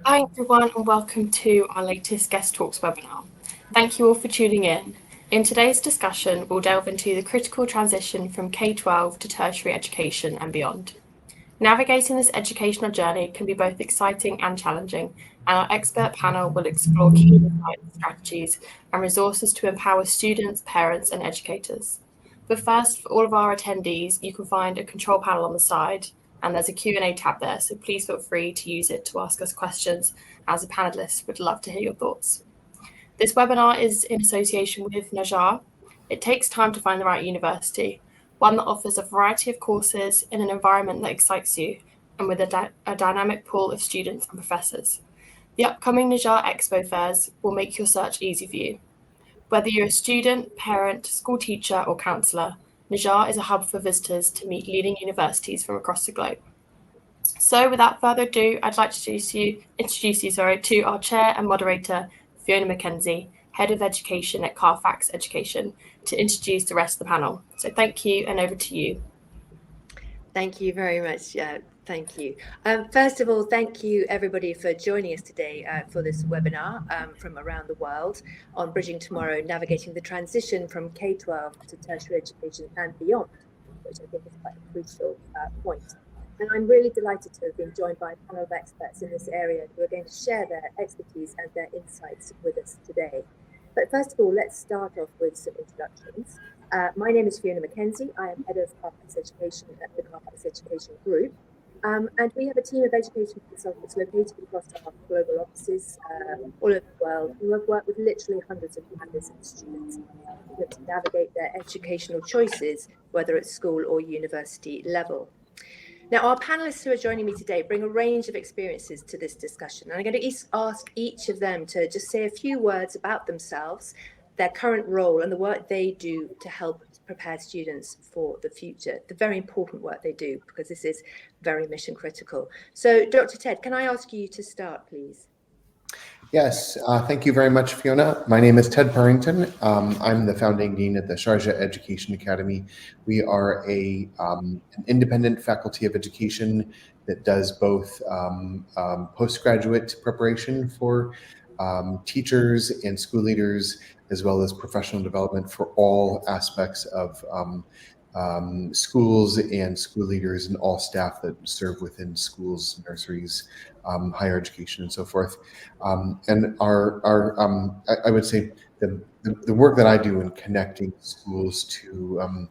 Hi everyone and welcome to our latest Guest Talks webinar. Thank you all for tuning in. In today's discussion, we'll delve into the critical transition from K-12 to tertiary education and beyond. Navigating this educational journey can be both exciting and challenging, and our expert panel will explore key insights, strategies and resources to empower students, parents and educators. But first, for all of our attendees, you can find a control panel on the side, and there's a Q&A tab there, so please feel free to use it to ask us questions. As a panelist, we'd love to hear your thoughts. This webinar is in association with Sharjah. It takes time to find the right university, one that offers a variety of courses in an environment that excites you, and with a dynamic pool of students and professors. The upcoming Sharjah Expo fairs will make your search easy for you. Whether you're a student, parent, school teacher, or counsellor, Sharjah is a hub for visitors to meet leading universities from across the globe. So without further ado, I'd like to introduce you to our chair and moderator, Fiona McKenzie, Head of Education at Carfax Education, to introduce the rest of the panel. So thank you, and over to you. Thank you very much. Thank you. First of all, thank you everybody for joining us today for this webinar from around the world on Bridging Tomorrow, navigating the transition from K-12 to tertiary education and beyond, which I think is quite a crucial point. And I'm really delighted to have been joined by a panel of experts in this area who are going to share their expertise and their insights with us today. But first of all, let's start off with some introductions. My name is Fiona McKenzie. I am Head of Carfax Education at the Carfax Education Group. And we have a team of education consultants located across our global offices all over the world who have worked with literally hundreds of families and students to navigate their educational choices, whether at school or university level. Now, our panelists who are joining me today bring a range of experiences to this discussion. And I'm going to ask each of them to just say a few words about themselves, their current role and the work they do to help prepare students for the future, the very important work they do, because this is very mission critical. So, Dr. Ted, can I ask you to start, please? Yes, thank you very much, Fiona. My name is Ted Purinton. I'm the founding dean at the Sharjah Education Academy. We are an independent faculty of education that does both postgraduate preparation for teachers and school leaders, as well as professional development for all aspects of schools and school leaders and all staff that serve within schools, nurseries, higher education, and so forth. And I would say the work that I do in connecting schools to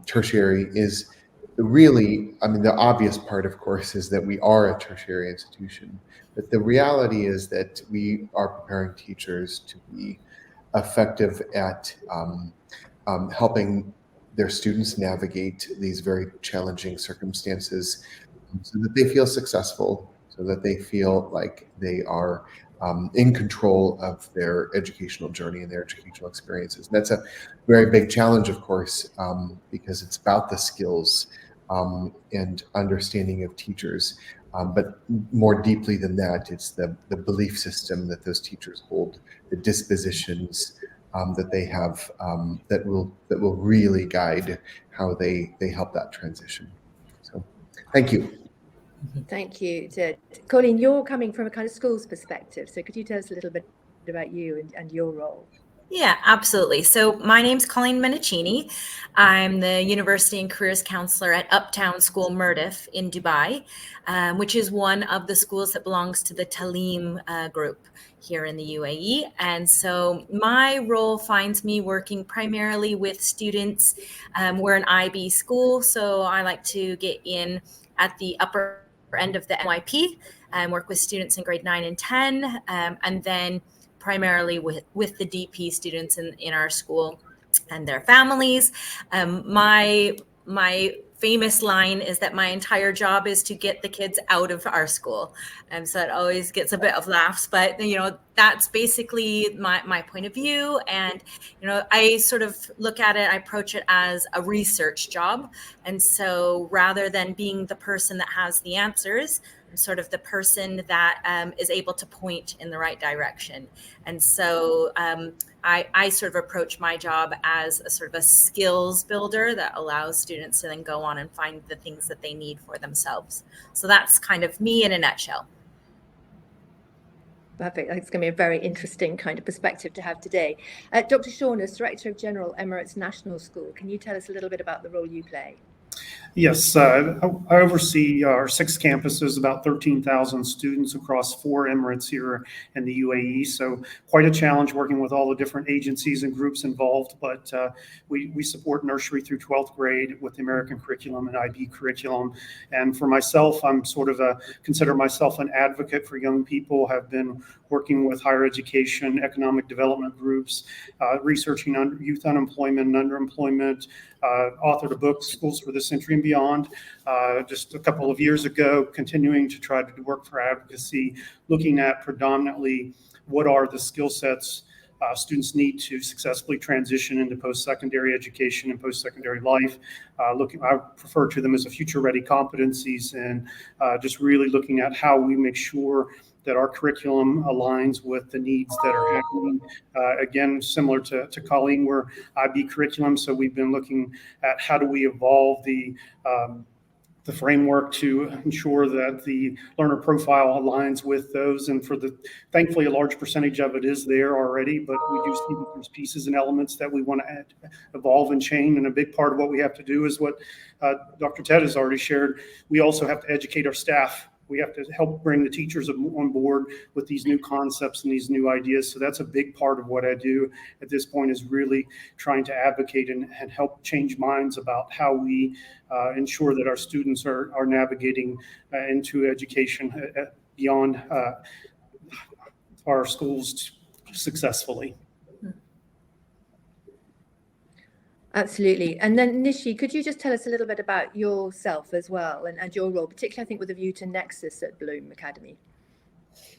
tertiary is really, I mean, the obvious part, of course, is that we are a tertiary institution. But the reality is that we are preparing teachers to be effective at helping their students navigate these very challenging circumstances so that they feel successful, so that they feel like they are in control of their educational journey and their educational experiences. And that's a very big challenge, of course, because it's about the skills and understanding of teachers. But more deeply than that, it's the belief system that those teachers hold, the dispositions that they have that will really guide how they help that transition. So, thank you. Thank you, Ted. Colleen, you're coming from a kind of schools perspective, so could you tell us a little bit about you and your role? Yeah, absolutely. So my name's Colleen Menichini. I'm the University and Careers Counsellor at Uptown School Murdiff in Dubai, which is one of the schools that belongs to the Talim group here in the UAE. And so my role finds me working primarily with students. We're an IB school, so I like to get in at the upper end of the NYP and work with students in grade 9 and 10, and then primarily with the DP students in our school and their families. My famous line is that my entire job is to get the kids out of our school. And so it always gets a bit of laughs, but that's basically my point of view. And, I sort of look at it, I approach it as a research job. And so rather than being the person that has the answers, I'm sort of the person that is able to point in the right direction. And so I sort of approach my job as a sort of a skills builder that allows students to then go on and find the things that they need for themselves. So that's kind of me in a nutshell. Perfect. It's going to be a very interesting kind of perspective to have today. Dr. Shawn, as Director of General Emirates National School, can you tell us a little bit about the role you play? Yes, I oversee our 6 campuses, about 13,000 students across 4 Emirates here in the UAE. So quite a challenge working with all the different agencies and groups involved. But we support nursery through 12th grade with the American curriculum and IB curriculum. And for myself, I'm sort of consider myself an advocate for young people, have been working with higher education, economic development groups, researching on youth unemployment and underemployment, authored a book, Schools for the Century and Beyond, just a couple of years ago, continuing to try to work for advocacy, looking at predominantly what are the skill sets students need to successfully transition into post-secondary education and post-secondary life. I refer to them as the future-ready competencies, and just really looking at how we make sure that our curriculum aligns with the needs that are happening. Again, similar to Colleen, we're IB curriculum, so we've been looking at how do we evolve the framework to ensure that the learner profile aligns with those. And thankfully, a large percentage of it is there already, but we do see that there's pieces and elements that we want to evolve and change. And a big part of what we have to do is what Dr. Ted has already shared. We also have to educate our staff. We have to help bring the teachers on board with these new concepts and these new ideas. So that's a big part of what I do at this point, is really trying to advocate and help change minds about how we ensure that our students are navigating into education beyond our schools successfully. Absolutely. And then Nishi, could you just tell us a little bit about yourself as well and your role, particularly I think with a view to Nexus at Bloom Academy?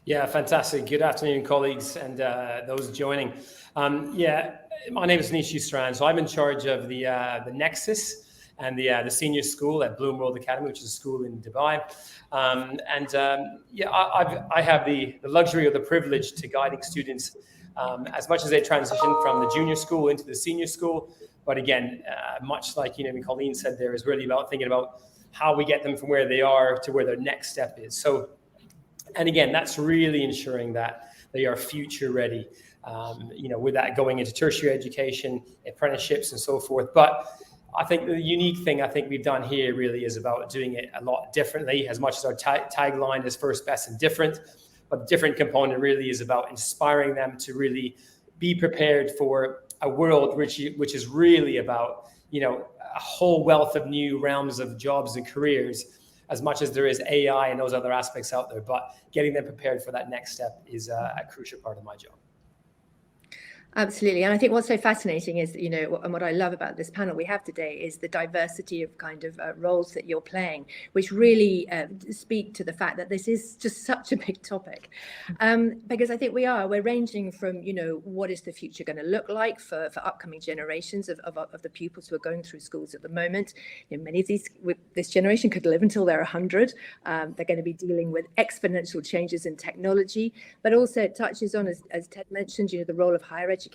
Yeah, fantastic. Good afternoon, colleagues, and those joining. Yeah, my name is Nishi Saran. So I'm in charge of the Nexus and the senior school at Bloom World Academy, which is a school in Dubai. Yeah, I have the luxury or the privilege to guiding students as much as they transition from the junior school into the senior school. But again, much like Colleen said, there is really about thinking about how we get them from where they are to where their next step is. So, and again, that's really ensuring that they are future ready. With that going into tertiary education, apprenticeships, and so forth. But I think the unique thing I think we've done here really is about doing it a lot differently. As much as our tagline is first, best, and different, but the different component really is about inspiring them to really be prepared for a world which is really about, a whole wealth of new realms of jobs and careers, as much as there is AI and those other aspects out there. But getting them prepared for that next step is a crucial part of my job. Absolutely. And I think what's so fascinating is, and what I love about this panel we have today is the diversity of kind of roles that you're playing, which really speak to the fact that this is just such a big topic. Because I think we're ranging from, what is the future going to look like for upcoming generations of the pupils who are going through schools at the moment. Many of this generation could live until they're 100. They're going to be dealing with exponential changes in technology, but also it touches on, as Ted mentioned, the role of higher education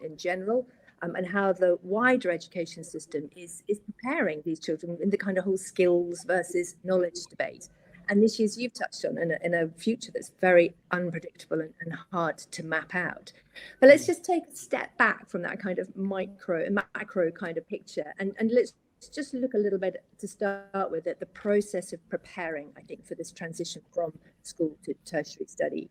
in general, and how the wider education system is preparing these children in the kind of whole skills versus knowledge debate. And this, as you've touched on, in a future that's very unpredictable and hard to map out. But let's just take a step back from that kind of macro kind of picture, and let's just look a little bit to start with at the process of preparing, I think, for this transition from school to tertiary study.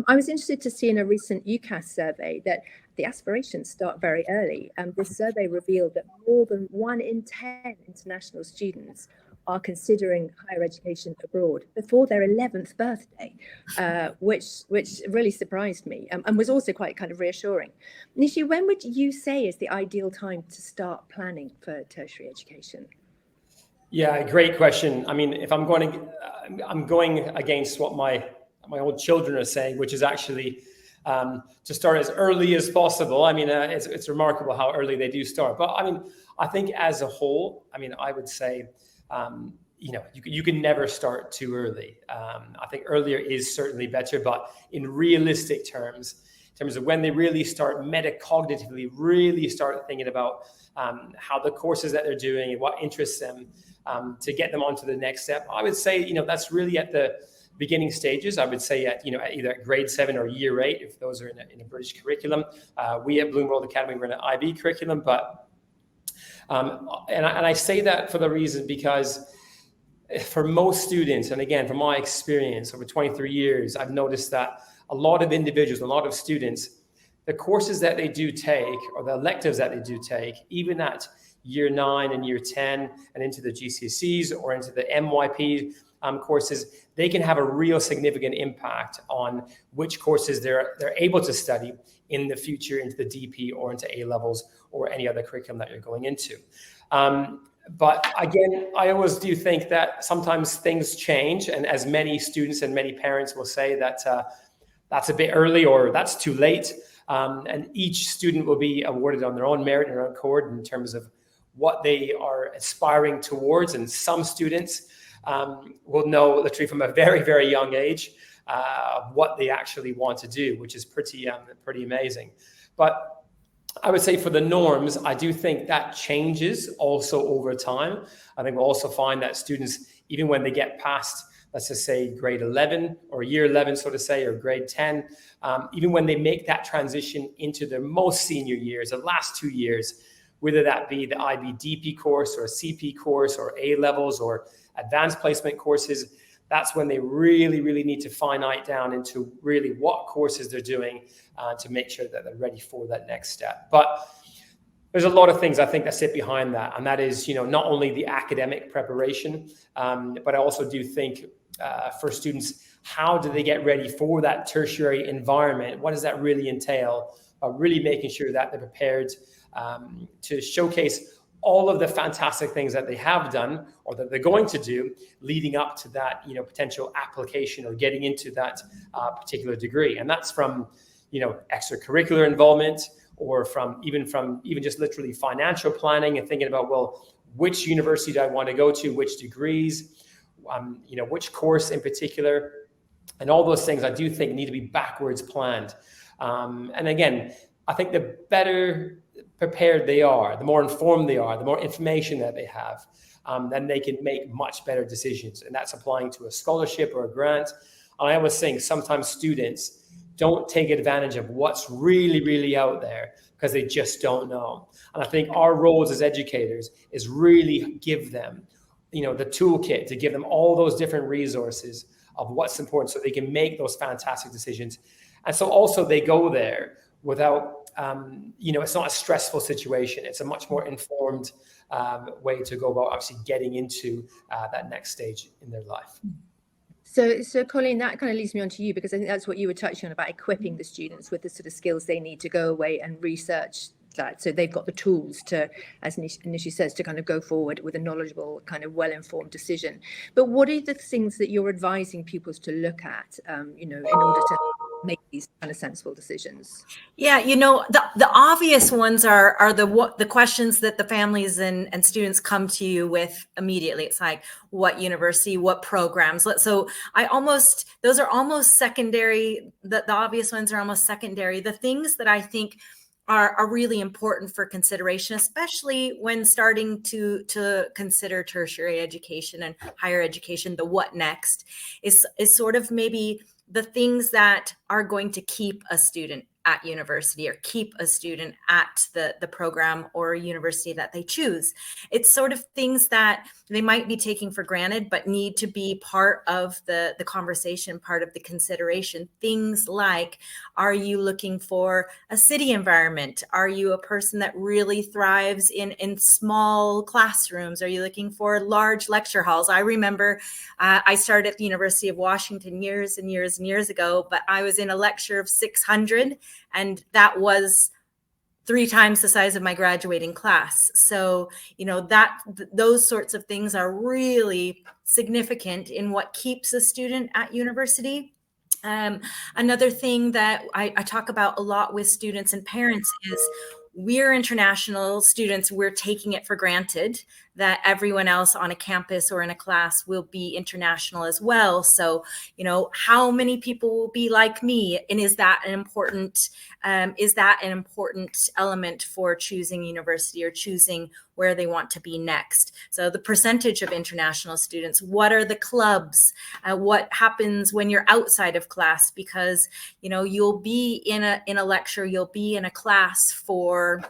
I was interested to see in a recent UCAS survey that the aspirations start very early. This survey revealed that more than 1 in 10 international students are considering higher education abroad before their 11th birthday, which really surprised me and was also quite kind of reassuring. Nishi, when would you say is the ideal time to start planning for tertiary education? Yeah, great question. I mean, if I'm going against what my own children are saying, which is actually to start as early as possible. I mean, it's remarkable how early they do start. But I mean, I think as a whole, I would say, you can never start too early. I think earlier is certainly better, but in realistic terms, in terms of when they really start metacognitively, really start thinking about how the courses that they're doing and what interests them to get them onto the next step, I would say, that's really at the beginning stages, I would say at either at grade 7 or year 8, if those are in a British curriculum. We at Bloom World Academy, we're in an IB curriculum, but and I say that for the reason because for most students, and again, from my experience over 23 years, I've noticed that a lot of individuals, a lot of students, the courses that they do take, or the electives that they do take, even at year 9 and year 10 and into the GCSEs or into the MYP courses, they can have a real significant impact on which courses they're able to study in the future into the DP or into A levels or any other curriculum that you're going into. But again, I always do think that sometimes things change, and as many students and many parents will say that that's a bit early or that's too late. And each student will be awarded on their own merit and their own accord in terms of what they are aspiring towards. And some students will know literally from a very, very young age what they actually want to do, which is pretty amazing. But I would say for the norms, I do think that changes also over time. I think we'll also find that students, even when they get past, let's just say grade 11 or year 11, so to say, or grade 10, even when they make that transition into their most senior years, the last 2 years, whether that be the IB DP course or CP course or A levels or advanced placement courses, that's when they really, really need to finite down into really what courses they're doing to make sure that they're ready for that next step. But there's a lot of things I think that sit behind that. And that is, not only the academic preparation, but I also do think for students, how do they get ready for that tertiary environment? What does that really entail? Really making sure that they're prepared to showcase all of the fantastic things that they have done or that they're going to do leading up to that, potential application or getting into that particular degree. And that's from, extracurricular involvement or from even just literally financial planning and thinking about, well, which university do I want to go to, which degrees, which course in particular, and all those things I do think need to be backwards planned. And again, I think the better prepared they are, the more informed they are, the more information that they have, then they can make much better decisions. And that's applying to a scholarship or a grant. And I was saying sometimes students don't take advantage of what's really, really out there because they just don't know. And I think our roles as educators is really give them, the toolkit to give them all those different resources of what's important so they can make those fantastic decisions. And so also they go there without, it's not a stressful situation. It's a much more informed way to go about actually getting into that next stage in their life. So Colleen, that kind of leads me on to you, because I think that's what you were touching on about equipping the students with the sort of skills they need to go away and research that. So they've got the tools to, as Nishi says, to kind of go forward with a knowledgeable, kind of well-informed decision. But what are the things that you're advising pupils to look at, in order to make these kind of sensible decisions? Yeah, the obvious ones are the questions that the families and students come to you with immediately. It's like, what university, what programs? So those are almost secondary. The obvious ones are almost secondary. The things that I think are really important for consideration, especially when starting to consider tertiary education and higher education, the what next is sort of maybe the things that are going to keep a student at university or keep a student at the program or university that they choose. It's sort of things that they might be taking for granted, but need to be part of the conversation, part of the consideration. Things like, are you looking for a city environment? Are you a person that really thrives in small classrooms? Are you looking for large lecture halls? I remember I started at the University of Washington years and years and years ago, but I was in a lecture of 600, and that was 3 times the size of my graduating class. So, those sorts of things are really significant in what keeps a student at university. Another thing that I talk about a lot with students and parents is we're international students. We're taking it for granted that everyone else on a campus or in a class will be international as well. So, you know, how many people will be like me? And is that an important element for choosing university or choosing where they want to be next? So the percentage of international students, what are the clubs? What happens when you're outside of class? Because, you know, you'll be in a lecture, you'll be in a class for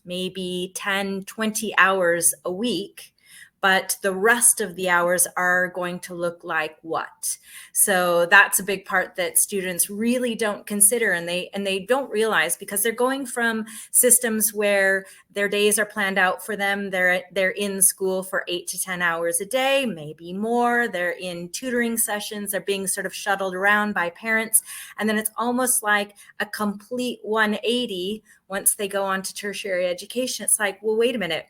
maybe 10, 20 hours a week, but the rest of the hours are going to look like what? So that's a big part that students really don't consider, and they don't realize, because they're going from systems where their days are planned out for them. They're in school for 8 to 10 hours a day, maybe more. They're in tutoring sessions. They're being sort of shuttled around by parents. And then it's almost like a complete 180 once they go on to tertiary education. It's like, well, wait a minute.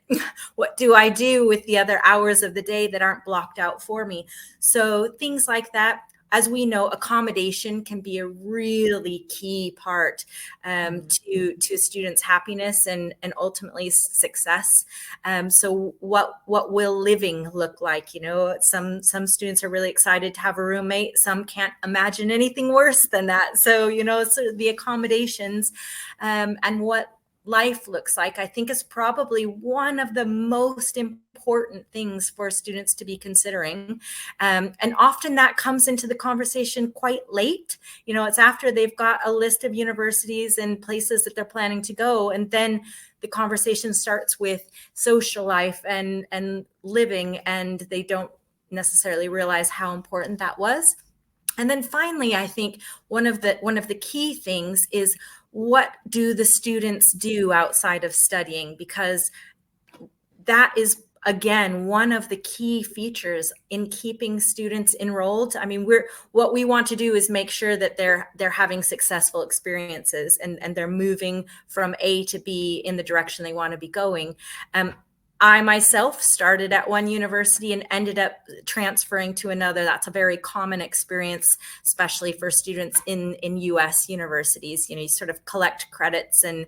What do I do with the other hours of the day that aren't blocked out for me? So things like that. As we know, accommodation can be a really key part to students' happiness and ultimately success. So what will living look like? You know, some students are really excited to have a roommate. Some can't imagine anything worse than that. So, you know, sort of the accommodations and what life looks like, I think, is probably one of the most important things for students to be considering. And often that comes into the conversation quite late. You know, it's after they've got a list of universities and places that they're planning to go. And then the conversation starts with social life and living, and they don't necessarily realize how important that was. And then finally, I think one of the key things is, what do the students do outside of studying? Because that is, again, one of the key features in keeping students enrolled. I mean, what we want to do is make sure that they're having successful experiences and they're moving from A to B in the direction they want to be going. I myself started at one university and ended up transferring to another. That's a very common experience, especially for students in US universities. You know, you sort of collect credits and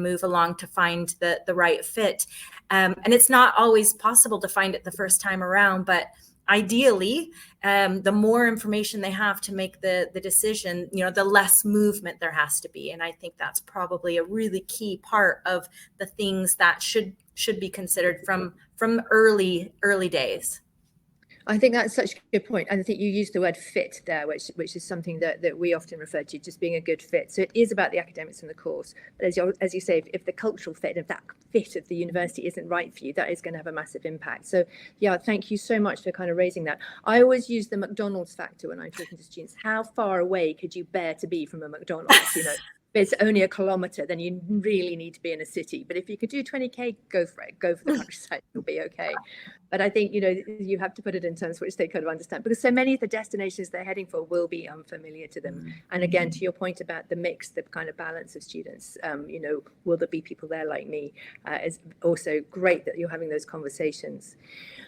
move along to find the right fit. And it's not always possible to find it the first time around, but ideally, the more information they have to make the decision, you know, the less movement there has to be. And I think that's probably a really key part of the things that should be considered from early days. I think that's such a good point. And I think you used the word fit there, which is something that we often refer to, just being a good fit. So it is about the academics and the course. But as you say, if the cultural fit, if that fit of the university isn't right for you, that is going to have a massive impact. So yeah, thank you so much for kind of raising that. I always use the McDonald's factor when I'm talking to students. How far away could you bear to be from a McDonald's? You know, if it's only a kilometre, then you really need to be in a city. But if you could do 20k, go for it. Go for the countryside. You'll be okay. But I think, you know, you have to put it in terms which they could understand, because so many of the destinations they're heading for will be unfamiliar to them. And again, to your point about the mix, the kind of balance of students, you know, will there be people there like me? Is also great that you're having those conversations.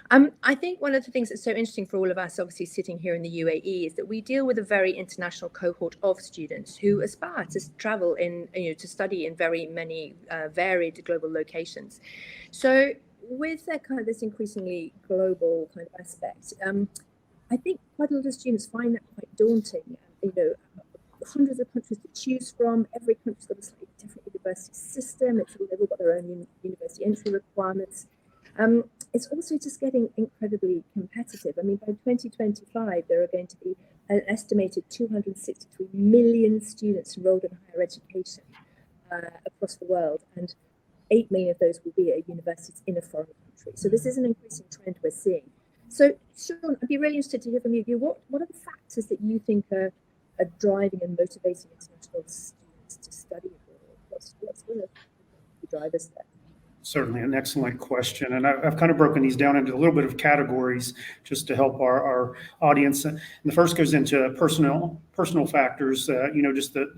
I think one of the things that's so interesting for all of us, obviously sitting here in the UAE, is that we deal with a very international cohort of students who aspire to travel in, you know, to study in very many varied global locations. So with that kind of this increasingly global kind of aspect, I think quite a lot of students find that quite daunting. You know, hundreds of countries to choose from. Every country's got a slightly different university system. They've all got their own university entry requirements. It's also just getting incredibly competitive. I mean, by 2025, there are going to be an estimated 263 million students enrolled in higher education across the world, and 8 million of those will be at universities in a foreign country. So this is an increasing trend we're seeing. So Shawn, I'd be really interested to hear from you. What are the factors that you think are driving and motivating international students to study abroad? What's one of the drivers there? Certainly an excellent question. And I've kind of broken these down into a little bit of categories just to help our audience. And the first goes into personal factors, you know, just the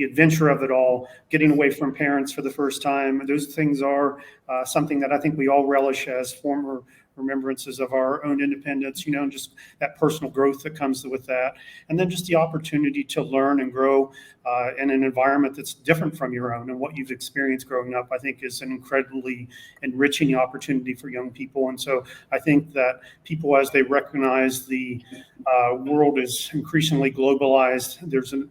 adventure of it all, getting away from parents for the first time. Those things are something that I think we all relish as former remembrances of our own independence, and just that personal growth that comes with that. And then just the opportunity to learn and grow in an environment that's different from your own, and what you've experienced growing up, I think, is an incredibly enriching opportunity for young people. And so I think that people, as they recognize the world is increasingly globalized, there's an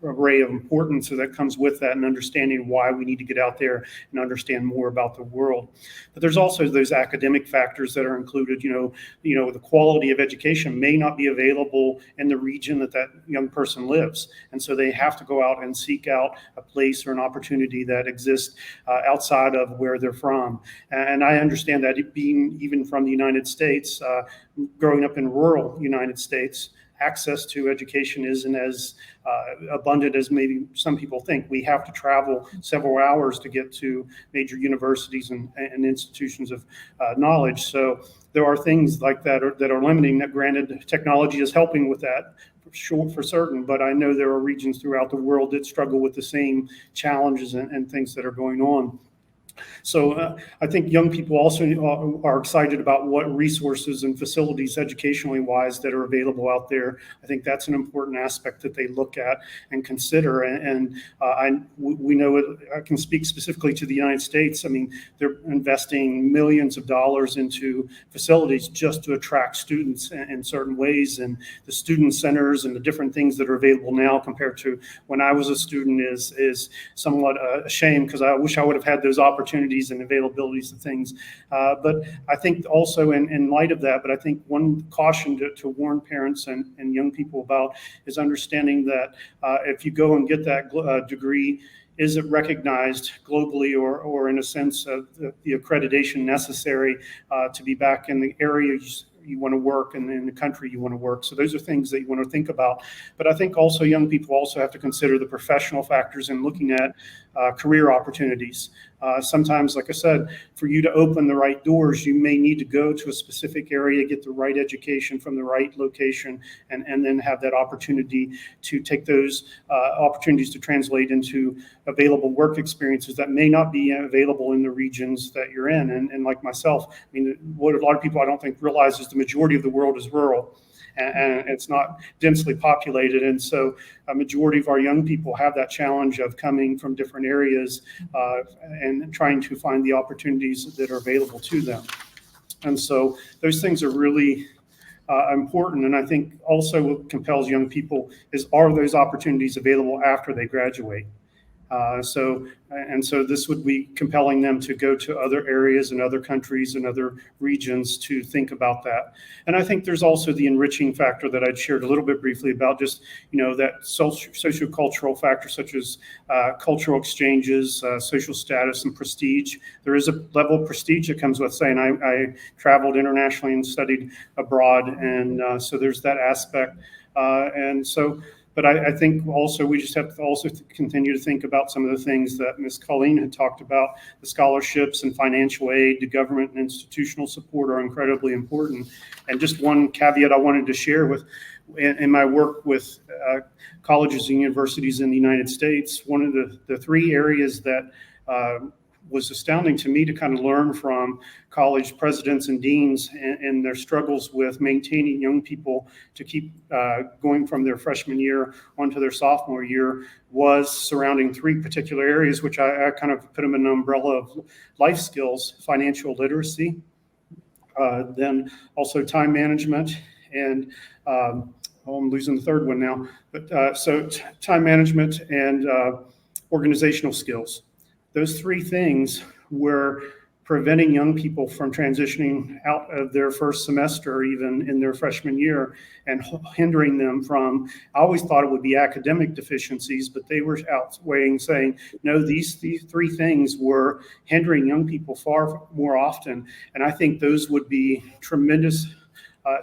array of importance that comes with that, and understanding why we need to get out there and understand more about the world. But there's also those academic factors that are included. The quality of education may not be available in the region that young person lives, and so they have to go out and seek out a place or an opportunity that exists outside of where they're from. And I understand that, being even from the United States, growing up in rural United States, access to education isn't as abundant as maybe some people think. We have to travel several hours to get to major universities and institutions of knowledge. So there are things like that that are limiting. That, granted, technology is helping with that, for certain, but I know there are regions throughout the world that struggle with the same challenges and things that are going on. So I think young people also are excited about what resources and facilities, educationally wise, that are available out there. I think that's an important aspect that they look at and consider. And we know it. I can speak specifically to the United States. I mean, they're investing millions of dollars into facilities just to attract students in certain ways. And the student centers and the different things that are available now compared to when I was a student is somewhat a shame, because I wish I would have had those opportunities and availabilities of things. But I think also in light of that, but I think one caution to warn parents and young people about is understanding that if you go and get that degree, is it recognized globally or in a sense of the accreditation necessary to be back in the area you want to work and in the country you want to work? So those are things that you want to think about. But I think also young people also have to consider the professional factors in looking at career opportunities. Sometimes, like I said, for you to open the right doors, you may need to go to a specific area, get the right education from the right location, and then have that opportunity to take those opportunities to translate into available work experiences that may not be available in the regions that you're in. And like myself, I mean, what a lot of people I don't think realize is the majority of the world is rural. And it's not densely populated. And so a majority of our young people have that challenge of coming from different areas and trying to find the opportunities that are available to them. And so those things are really important. And I think also what compels young people is, are those opportunities available after they graduate? So this would be compelling them to go to other areas and other countries and other regions to think about that. And I think there's also the enriching factor that I'd shared a little bit briefly about, just, that sociocultural factor, such as cultural exchanges, social status, and prestige. There is a level of prestige that comes with saying I traveled internationally and studied abroad. And so there's that aspect. But I think also we just have to also continue to think about some of the things that Ms. Colleen had talked about. The scholarships and financial aid to government and institutional support are incredibly important. And just one caveat I wanted to share in my work with colleges and universities in the United States, one of the three areas that was astounding to me to kind of learn from college presidents and deans and their struggles with maintaining young people to keep going from their freshman year onto their sophomore year was surrounding three particular areas, which I kind of put them in an umbrella of life skills: financial literacy, then also time management, and I'm losing the third one now. But so time management and organizational skills. Those three things were preventing young people from transitioning out of their first semester, even in their freshman year, and hindering them from, I always thought it would be academic deficiencies, but they were outweighing, saying, no, these three things were hindering young people far more often. And I think those would be tremendous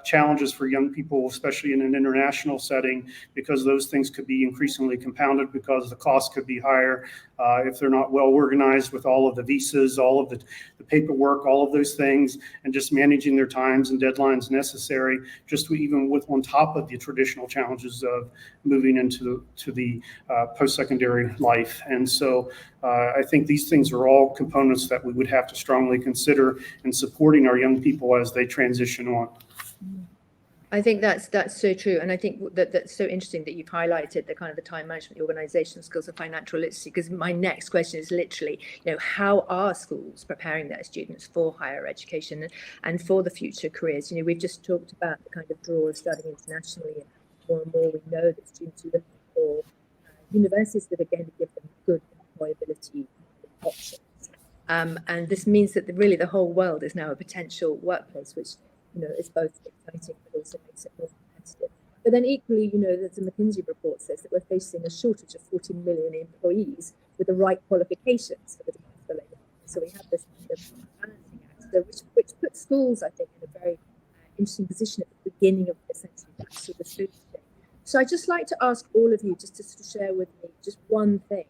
challenges for young people, especially in an international setting, because those things could be increasingly compounded because the cost could be higher if they're not well organized with all of the visas, all of the paperwork, all of those things, and just managing their times and deadlines necessary, just even with on top of the traditional challenges of moving into the post-secondary life. And so I think these things are all components that we would have to strongly consider in supporting our young people as they transition on. I think that's so true, and I think that's so interesting that you've highlighted the kind of the time management, the organizational skills, and financial literacy. Because my next question is literally, how are schools preparing their students for higher education and for the future careers? We've just talked about the kind of draw of studying internationally, and more and more we know that students are looking for universities that are going to give them good employability options. And this means that really the whole world is now a potential workplace, which is both exciting but also makes it more competitive. But then equally, there's a McKenzie report says that we're facing a shortage of 40 million employees with the right qualifications for the demand for labour. So we have this kind of balancing act, which puts schools, I think, in a very interesting position at the beginning of essentially that sort of food chain. So I'd just like to ask all of you just to sort of share with me just one thing,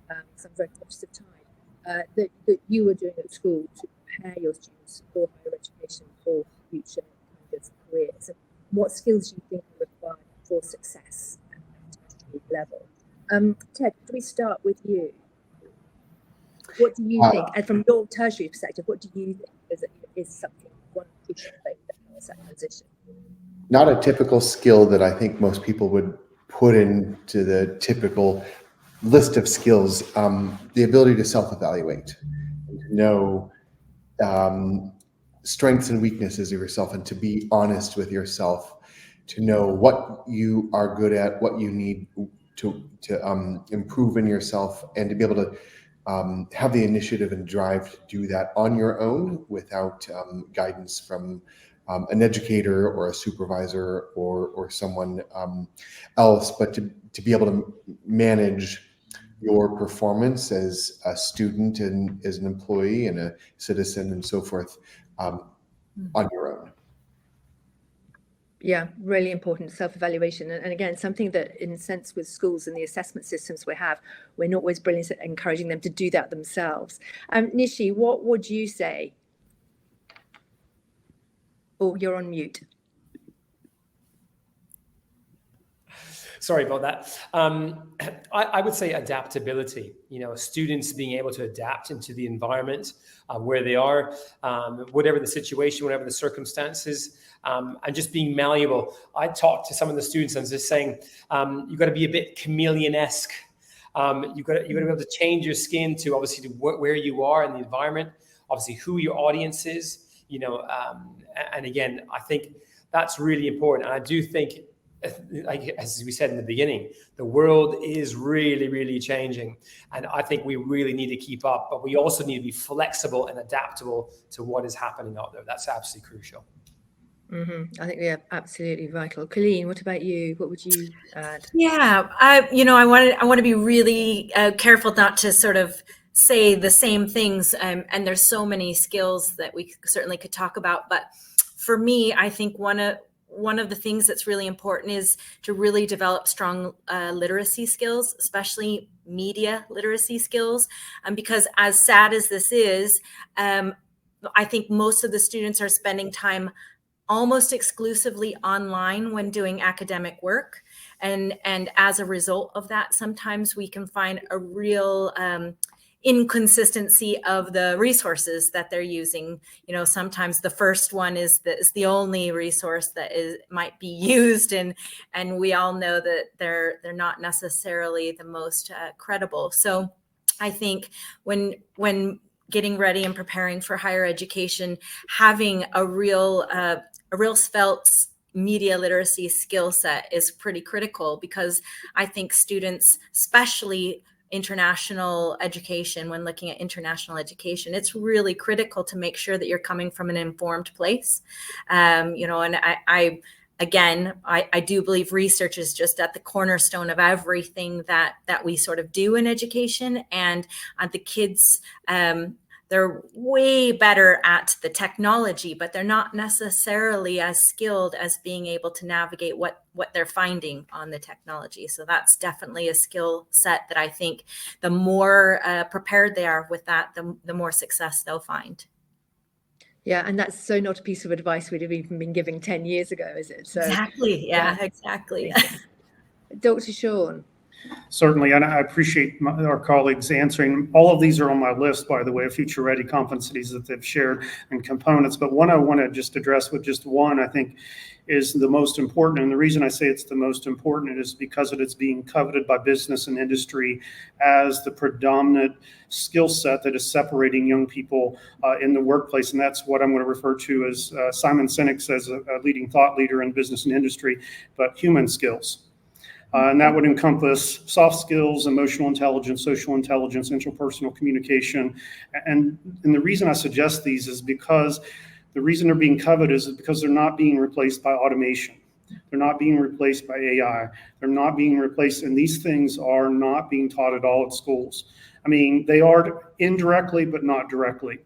because I'm very conscious of time, that you are doing at school to prepare your students for higher education, for future kind of careers, and what skills you think are required for success at a tertiary level. Ted, can we start with you? What do you think, and from your tertiary perspective, what do you think is something, one crucial thing that makes that transition? Not a typical skill that I think most people would put into the typical list of skills, the ability to self-evaluate, to know strengths and weaknesses of yourself, and to be honest with yourself, to know what you are good at, what you need to improve in yourself, and to be able to have the initiative and drive to do that on your own without guidance from an educator or a supervisor or someone else, but to be able to manage your performance as a student and as an employee and a citizen and so forth on your own. Yeah, really important self-evaluation. And again, something that in a sense with schools and the assessment systems we have, we're not always brilliant at encouraging them to do that themselves. Nishi, what would you say? Oh, you're on mute. Sorry about that. I would say adaptability, students being able to adapt into the environment where they are, whatever the situation, whatever the circumstances, and just being malleable. I talked to some of the students and just saying, you've got to be a bit chameleon-esque. You've got to be able to change your skin to obviously where you are in the environment, obviously who your audience is, and again, I think that's really important. And I do think, like as we said in the beginning, the world is really, really changing. And I think we really need to keep up, but we also need to be flexible and adaptable to what is happening out there. That's absolutely crucial. Mm-hmm. I think they're absolutely vital. Colleen, what about you? What would you add? Yeah, I want to be really careful not to sort of say the same things. And there's so many skills that we certainly could talk about. But for me, I think one of the things that's really important is to really develop strong literacy skills, especially media literacy skills. Because as sad as this is, I think most of the students are spending time almost exclusively online when doing academic work. And as a result of that, sometimes we can find a real inconsistency of the resources that they're using. Sometimes the first one is the only resource that might be used, and we all know that they're not necessarily the most credible. So I think when getting ready and preparing for higher education, having a real svelte media literacy skill set is pretty critical, because I think students, especially international education, when looking at international education, it's really critical to make sure that you're coming from an informed place. And I do believe research is just at the cornerstone of everything that we sort of do in education, and the kids they're way better at the technology, but they're not necessarily as skilled as being able to navigate what they're finding on the technology. So that's definitely a skill set that I think the more prepared they are with that, the more success they'll find. Yeah, and that's so not a piece of advice we'd have even been giving 10 years ago, is it? So, exactly. Yeah, exactly. Dr. Shawn. Certainly, and I appreciate our colleagues answering. All of these are on my list, by the way, of future ready competencies that they've shared and components. But one I want to just address with just one, I think, is the most important. And the reason I say it's the most important is because it is being coveted by business and industry as the predominant skill set that is separating young people in the workplace. And that's what I'm going to refer to as Simon Sinek says, a leading thought leader in business and industry, but human skills. And that would encompass soft skills, emotional intelligence, social intelligence, interpersonal communication. And the reason I suggest these is because the reason they're being coveted is because they're not being replaced by automation. They're not being replaced by AI. They're not being replaced, and these things are not being taught at all at schools. I mean, they are indirectly, but not directly.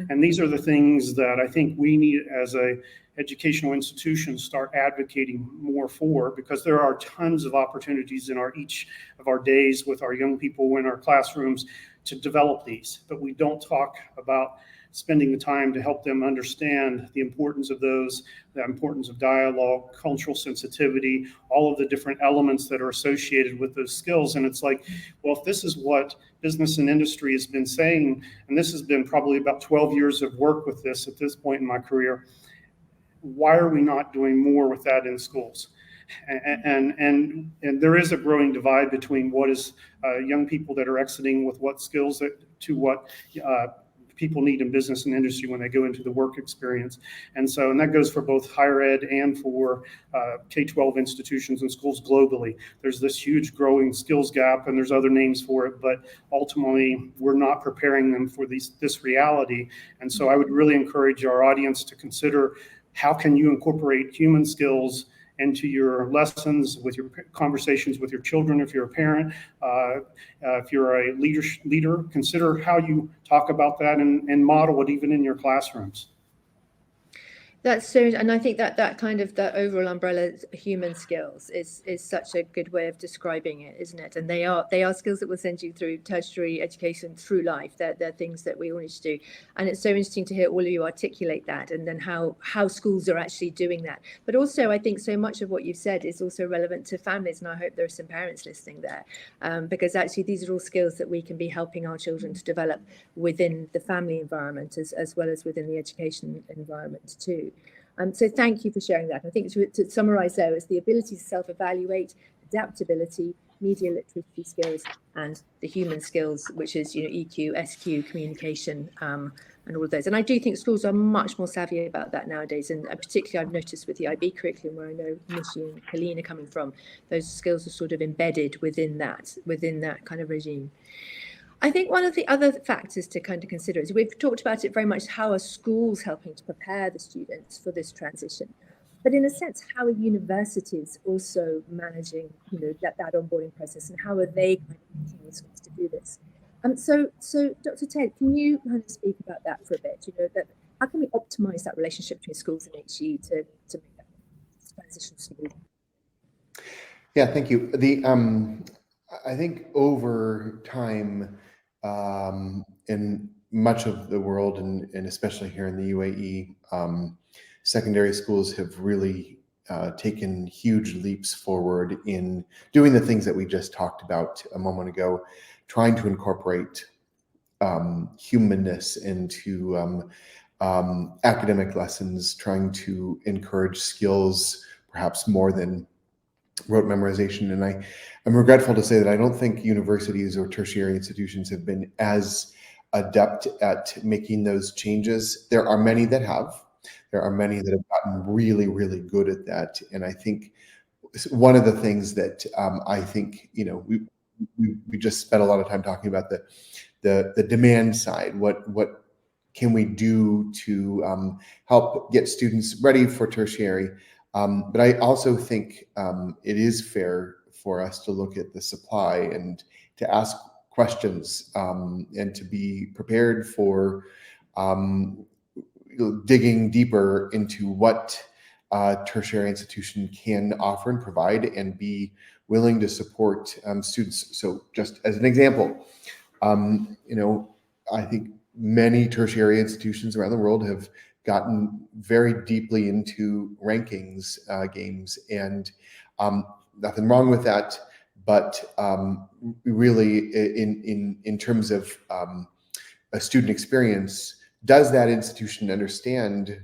And these are the things that I think we need as a educational institutions start advocating more for, because there are tons of opportunities in each of our days with our young people in our classrooms to develop these, but we don't talk about spending the time to help them understand the importance of those, the importance of dialogue, cultural sensitivity, all of the different elements that are associated with those skills. And it's like, well, if this is what business and industry has been saying, and this has been probably about 12 years of work with this at this point in my career, why are we not doing more with that in schools? And there is a growing divide between what is young people that are exiting with what skills to what people need in business and industry when they go into the work experience. And that goes for both higher ed and for K-12 institutions and schools globally. There's this huge growing skills gap, and there's other names for it, but ultimately we're not preparing them for this reality. And so I would really encourage our audience to consider, how can you incorporate human skills into your lessons, with your conversations with your children? If you're a parent, if you're a leader, consider how you talk about that and model it even in your classrooms. That's so, and I think that kind of that overall umbrella, human skills, is such a good way of describing it, isn't it? And they are skills that will send you through tertiary education through life. They're things that we all need to do, and it's so interesting to hear all of you articulate that, and then how schools are actually doing that. But also, I think so much of what you've said is also relevant to families, and I hope there are some parents listening there, because actually these are all skills that we can be helping our children to develop within the family environment as well as within the education environment too. So thank you for sharing that. I think to summarize there is the ability to self-evaluate, adaptability, media literacy skills, and the human skills, which is EQ, SQ, communication, and all of those. And I do think schools are much more savvy about that nowadays. And particularly I've noticed with the IB curriculum, where I know Nishi and Colleen are coming from, those skills are sort of embedded within that kind of regime. I think one of the other factors to kind of consider is, we've talked about it very much, how are schools helping to prepare the students for this transition? But in a sense, how are universities also managing, that onboarding process, and how are they kind of teaching the schools to do this? So Dr. Ted, can you kind of speak about that for a bit? How can we optimize that relationship between schools and HE to make that transition smooth? Yeah, thank you. I think over time, in much of the world, and especially here in the UAE, secondary schools have really taken huge leaps forward in doing the things that we just talked about a moment ago, trying to incorporate humanness into academic lessons, trying to encourage skills perhaps more than rote memorization. And I'm regretful to say that I don't think universities or tertiary institutions have been as adept at making those changes. There are many that have. There are many that have gotten really, really good at that. And I think one of the things that I think, we just spent a lot of time talking about the demand side. What can we do to help get students ready for tertiary? But I also think it is fair for us to look at the supply and to ask questions and to be prepared for digging deeper into what a tertiary institution can offer and provide, and be willing to support students. So just as an example, I think many tertiary institutions around the world have gotten very deeply into rankings games, and nothing wrong with that. But really, in terms of a student experience, does that institution understand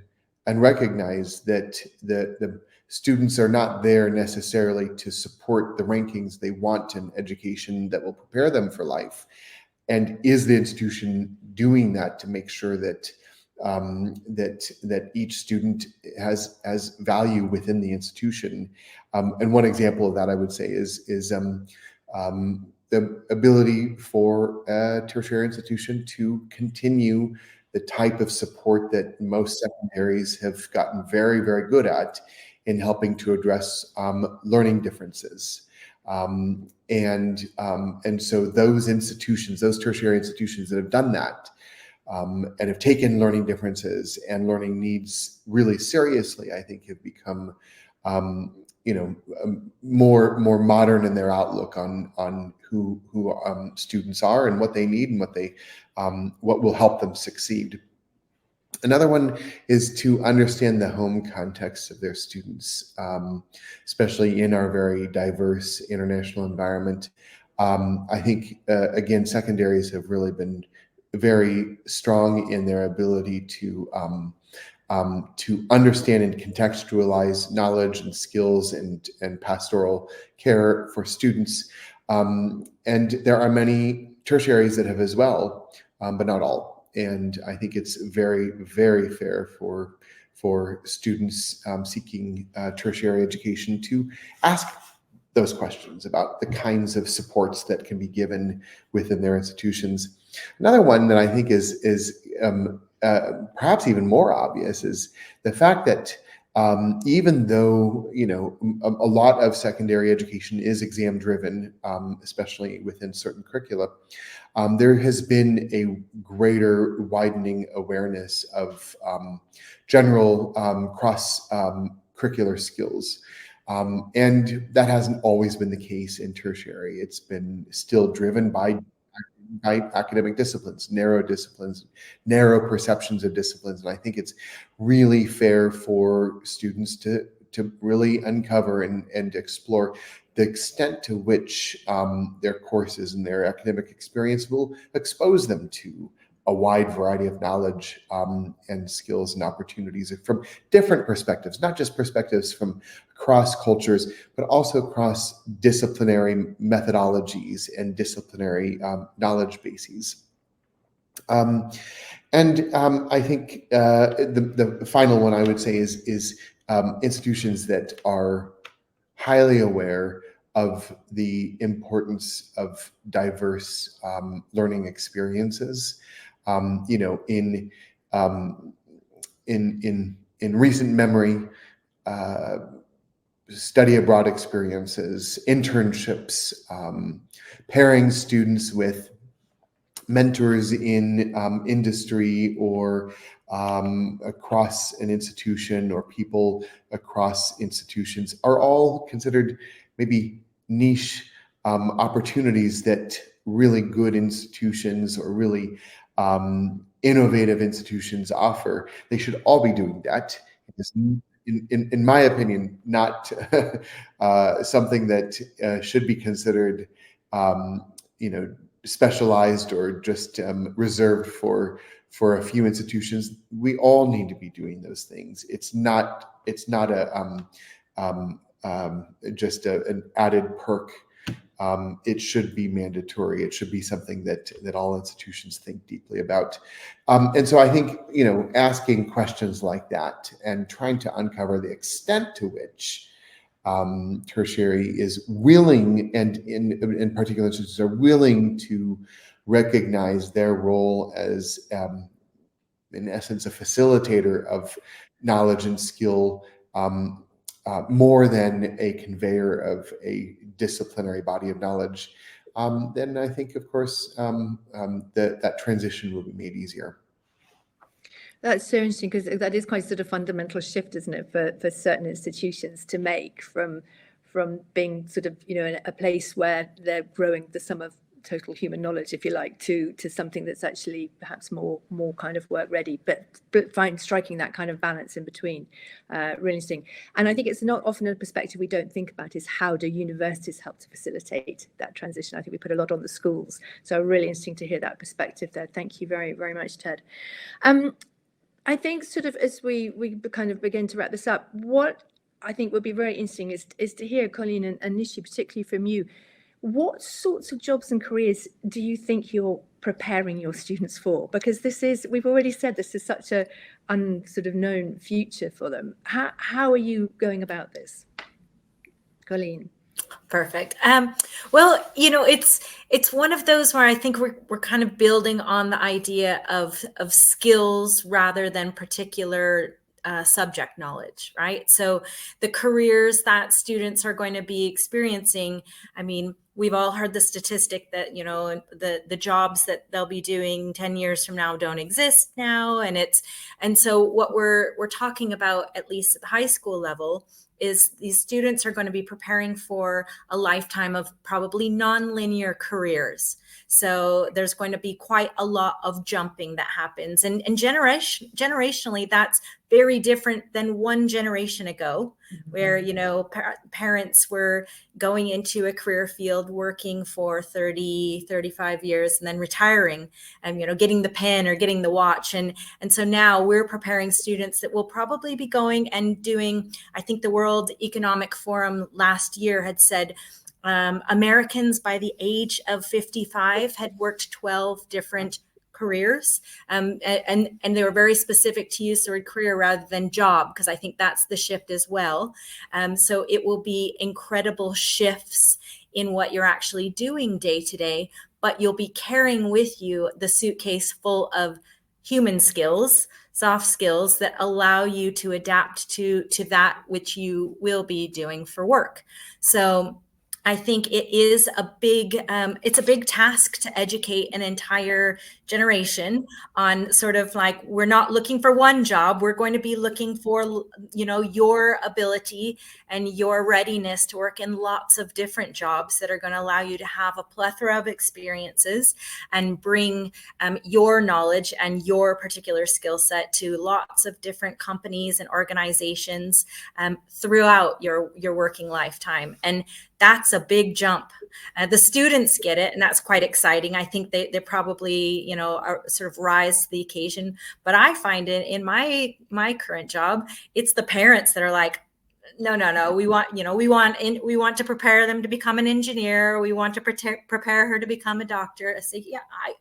and recognize that the students are not there necessarily to support the rankings? They want an education that will prepare them for life. And is the institution doing that to make sure that that each student has value within the institution? And one example of that, I would say, is the ability for a tertiary institution to continue the type of support that most secondaries have gotten very, very good at in helping to address learning differences. And so those institutions, those tertiary institutions that have done that and have taken learning differences and learning needs really seriously, I think have become more modern in their outlook on who students are and what they need and what will help them succeed. Another one is to understand the home context of their students, especially in our very diverse international environment. I think, again, secondaries have really been very strong in their ability to understand and contextualize knowledge and skills and pastoral care for students. And there are many tertiaries that have as well, but not all. And I think it's very, very fair for students seeking tertiary education to ask those questions about the kinds of supports that can be given within their institutions. Another one that I think is perhaps even more obvious is the fact that even though a lot of secondary education is exam driven, especially within certain curricula, there has been a greater widening awareness of general cross curricular skills. And that hasn't always been the case in tertiary. It's been still driven by academic disciplines, narrow perceptions of disciplines. And I think it's really fair for students to really uncover and explore the extent to which their courses and their academic experience will expose them to a wide variety of knowledge and skills and opportunities from different perspectives, not just perspectives from across cultures, but also across disciplinary methodologies and disciplinary knowledge bases. I think the final one I would say is institutions that are highly aware of the importance of diverse learning experiences. In recent memory, study abroad experiences, internships, pairing students with mentors in industry or across an institution, or people across institutions, are all considered maybe niche opportunities that really good institutions or really innovative institutions offer. They should all be doing that. It's, in my opinion, not something that should be considered, specialized or just reserved for a few institutions. We all need to be doing those things. It's not just an added perk. It should be mandatory. It should be something that all institutions think deeply about. And so I think, asking questions like that and trying to uncover the extent to which tertiary is willing, and in particular institutions are willing to recognize their role as, in essence, a facilitator of knowledge and skill, more than a conveyor of a disciplinary body of knowledge. then I think, of course, that transition will be made easier. That's so interesting, because that is quite sort of fundamental shift, isn't it, for certain institutions to make from being sort of, in a place where they're growing the sum of total human knowledge, if you like, to something that's actually perhaps more kind of work ready, but striking that kind of balance in between. Really interesting. And I think it's not often a perspective we don't think about, is how do universities help to facilitate that transition? I think we put a lot on the schools. So really interesting to hear that perspective there. Thank you very, very much, Ted. I think sort of as we kind of begin to wrap this up, what I think would be very interesting is to hear, Colleen and Nishi, particularly from you, what sorts of jobs and careers do you think you're preparing your students for? Because we've already said this is such a sort of known future for them. How are you going about this? Colleen? Perfect. Well, it's one of those where I think we're kind of building on the idea of skills rather than particular subject knowledge, right? So the careers that students are going to be experiencing, I mean, we've all heard the statistic that, the jobs that they'll be doing 10 years from now don't exist now. And so what we're talking about, at least at the high school level, is these students are going to be preparing for a lifetime of probably non-linear careers. So there's going to be quite a lot of jumping that happens. And generationally, that's very different than one generation ago, where, parents were going into a career field, working for 30, 35 years, and then retiring and, getting the pen or getting the watch. And so now we're preparing students that will probably be going and doing, I think the World Economic Forum last year had said, Americans by the age of 55 had worked 12 different careers, and they were very specific to use the word career rather than job, because I think that's the shift as well. So it will be incredible shifts in what you're actually doing day to day, but you'll be carrying with you the suitcase full of human skills, soft skills that allow you to adapt to that which you will be doing for work. So I think it is it's a big task to educate an entire generation on sort of like, we're not looking for one job. We're going to be looking for, your ability and your readiness to work in lots of different jobs that are going to allow you to have a plethora of experiences and bring your knowledge and your particular skill set to lots of different companies and organizations throughout your working lifetime. And that's a big jump. The students get it, and that's quite exciting. I think they probably, are sort of rise to the occasion. But I find it in my current job, it's the parents that are like, no, we want to prepare them to become an engineer. We want to prepare her to become a doctor. I say, yeah,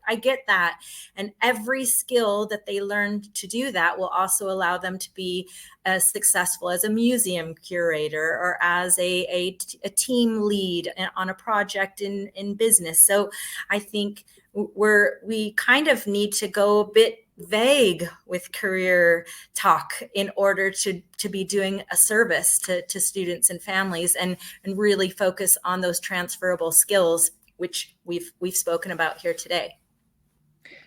I get that. And every skill that they learn to do that will also allow them to be as successful as a museum curator or as a team lead on a project in business. So I think we kind of need to go a bit vague with career talk in order to be doing a service to students and families, and really focus on those transferable skills, which we've spoken about here today.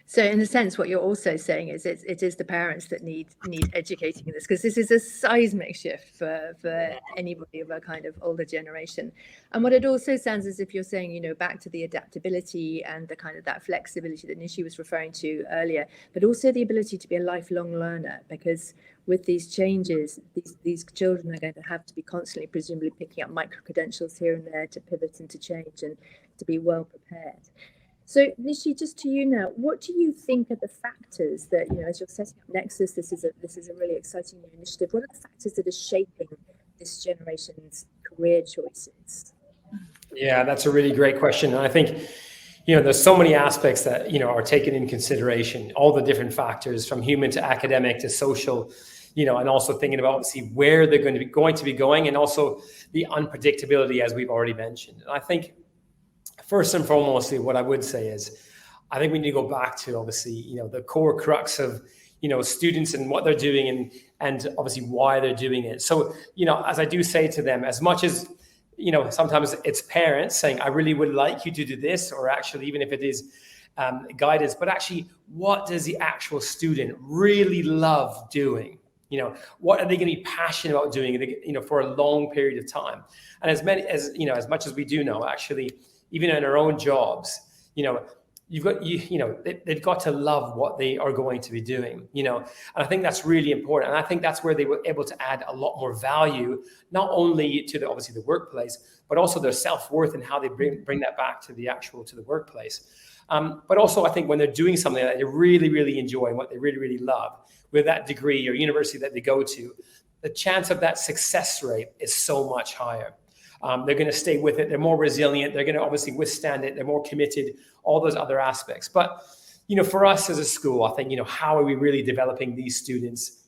So in a sense, what you're also saying is it is the parents that need educating in this, because this is a seismic shift for anybody of a kind of older generation. And what it also sounds as if you're saying, back to the adaptability and the kind of that flexibility that Nishi was referring to earlier, but also the ability to be a lifelong learner, because with these changes, these children are going to have to be constantly, presumably, picking up micro credentials here and there to pivot and to change and to be well prepared. So Nishi, just to you now, what do you think are the factors that, as you're setting up Nexus, this is a really exciting new initiative. What are the factors that are shaping this generation's career choices? Yeah, that's a really great question. And I think, there's so many aspects that, are taken in consideration, all the different factors from human to academic to social, and also thinking about obviously where they're going to be going, and also the unpredictability, as we've already mentioned. And I think, first and foremost, what I would say is, I think we need to go back to, obviously, the core crux of, students and what they're doing and obviously why they're doing it. So, as I do say to them, as much as, sometimes it's parents saying, I really would like you to do this, or actually, even if it is guidance, but actually, what does the actual student really love doing? What are they going to be passionate about doing, for a long period of time? And as much as we do know, actually, even in our own jobs, they've got to love what they are going to be doing, and I think that's really important. And I think that's where they were able to add a lot more value, not only to obviously the workplace, but also their self-worth and how they bring that back to the workplace. But also, I think when they're doing something that they really, really enjoy and what they really, really love with that degree or university that they go to, the chance of that success rate is so much higher. They're going to stay with it. They're more resilient. They're going to obviously withstand it. They're more committed, all those other aspects. But, for us as a school, I think, how are we really developing these students,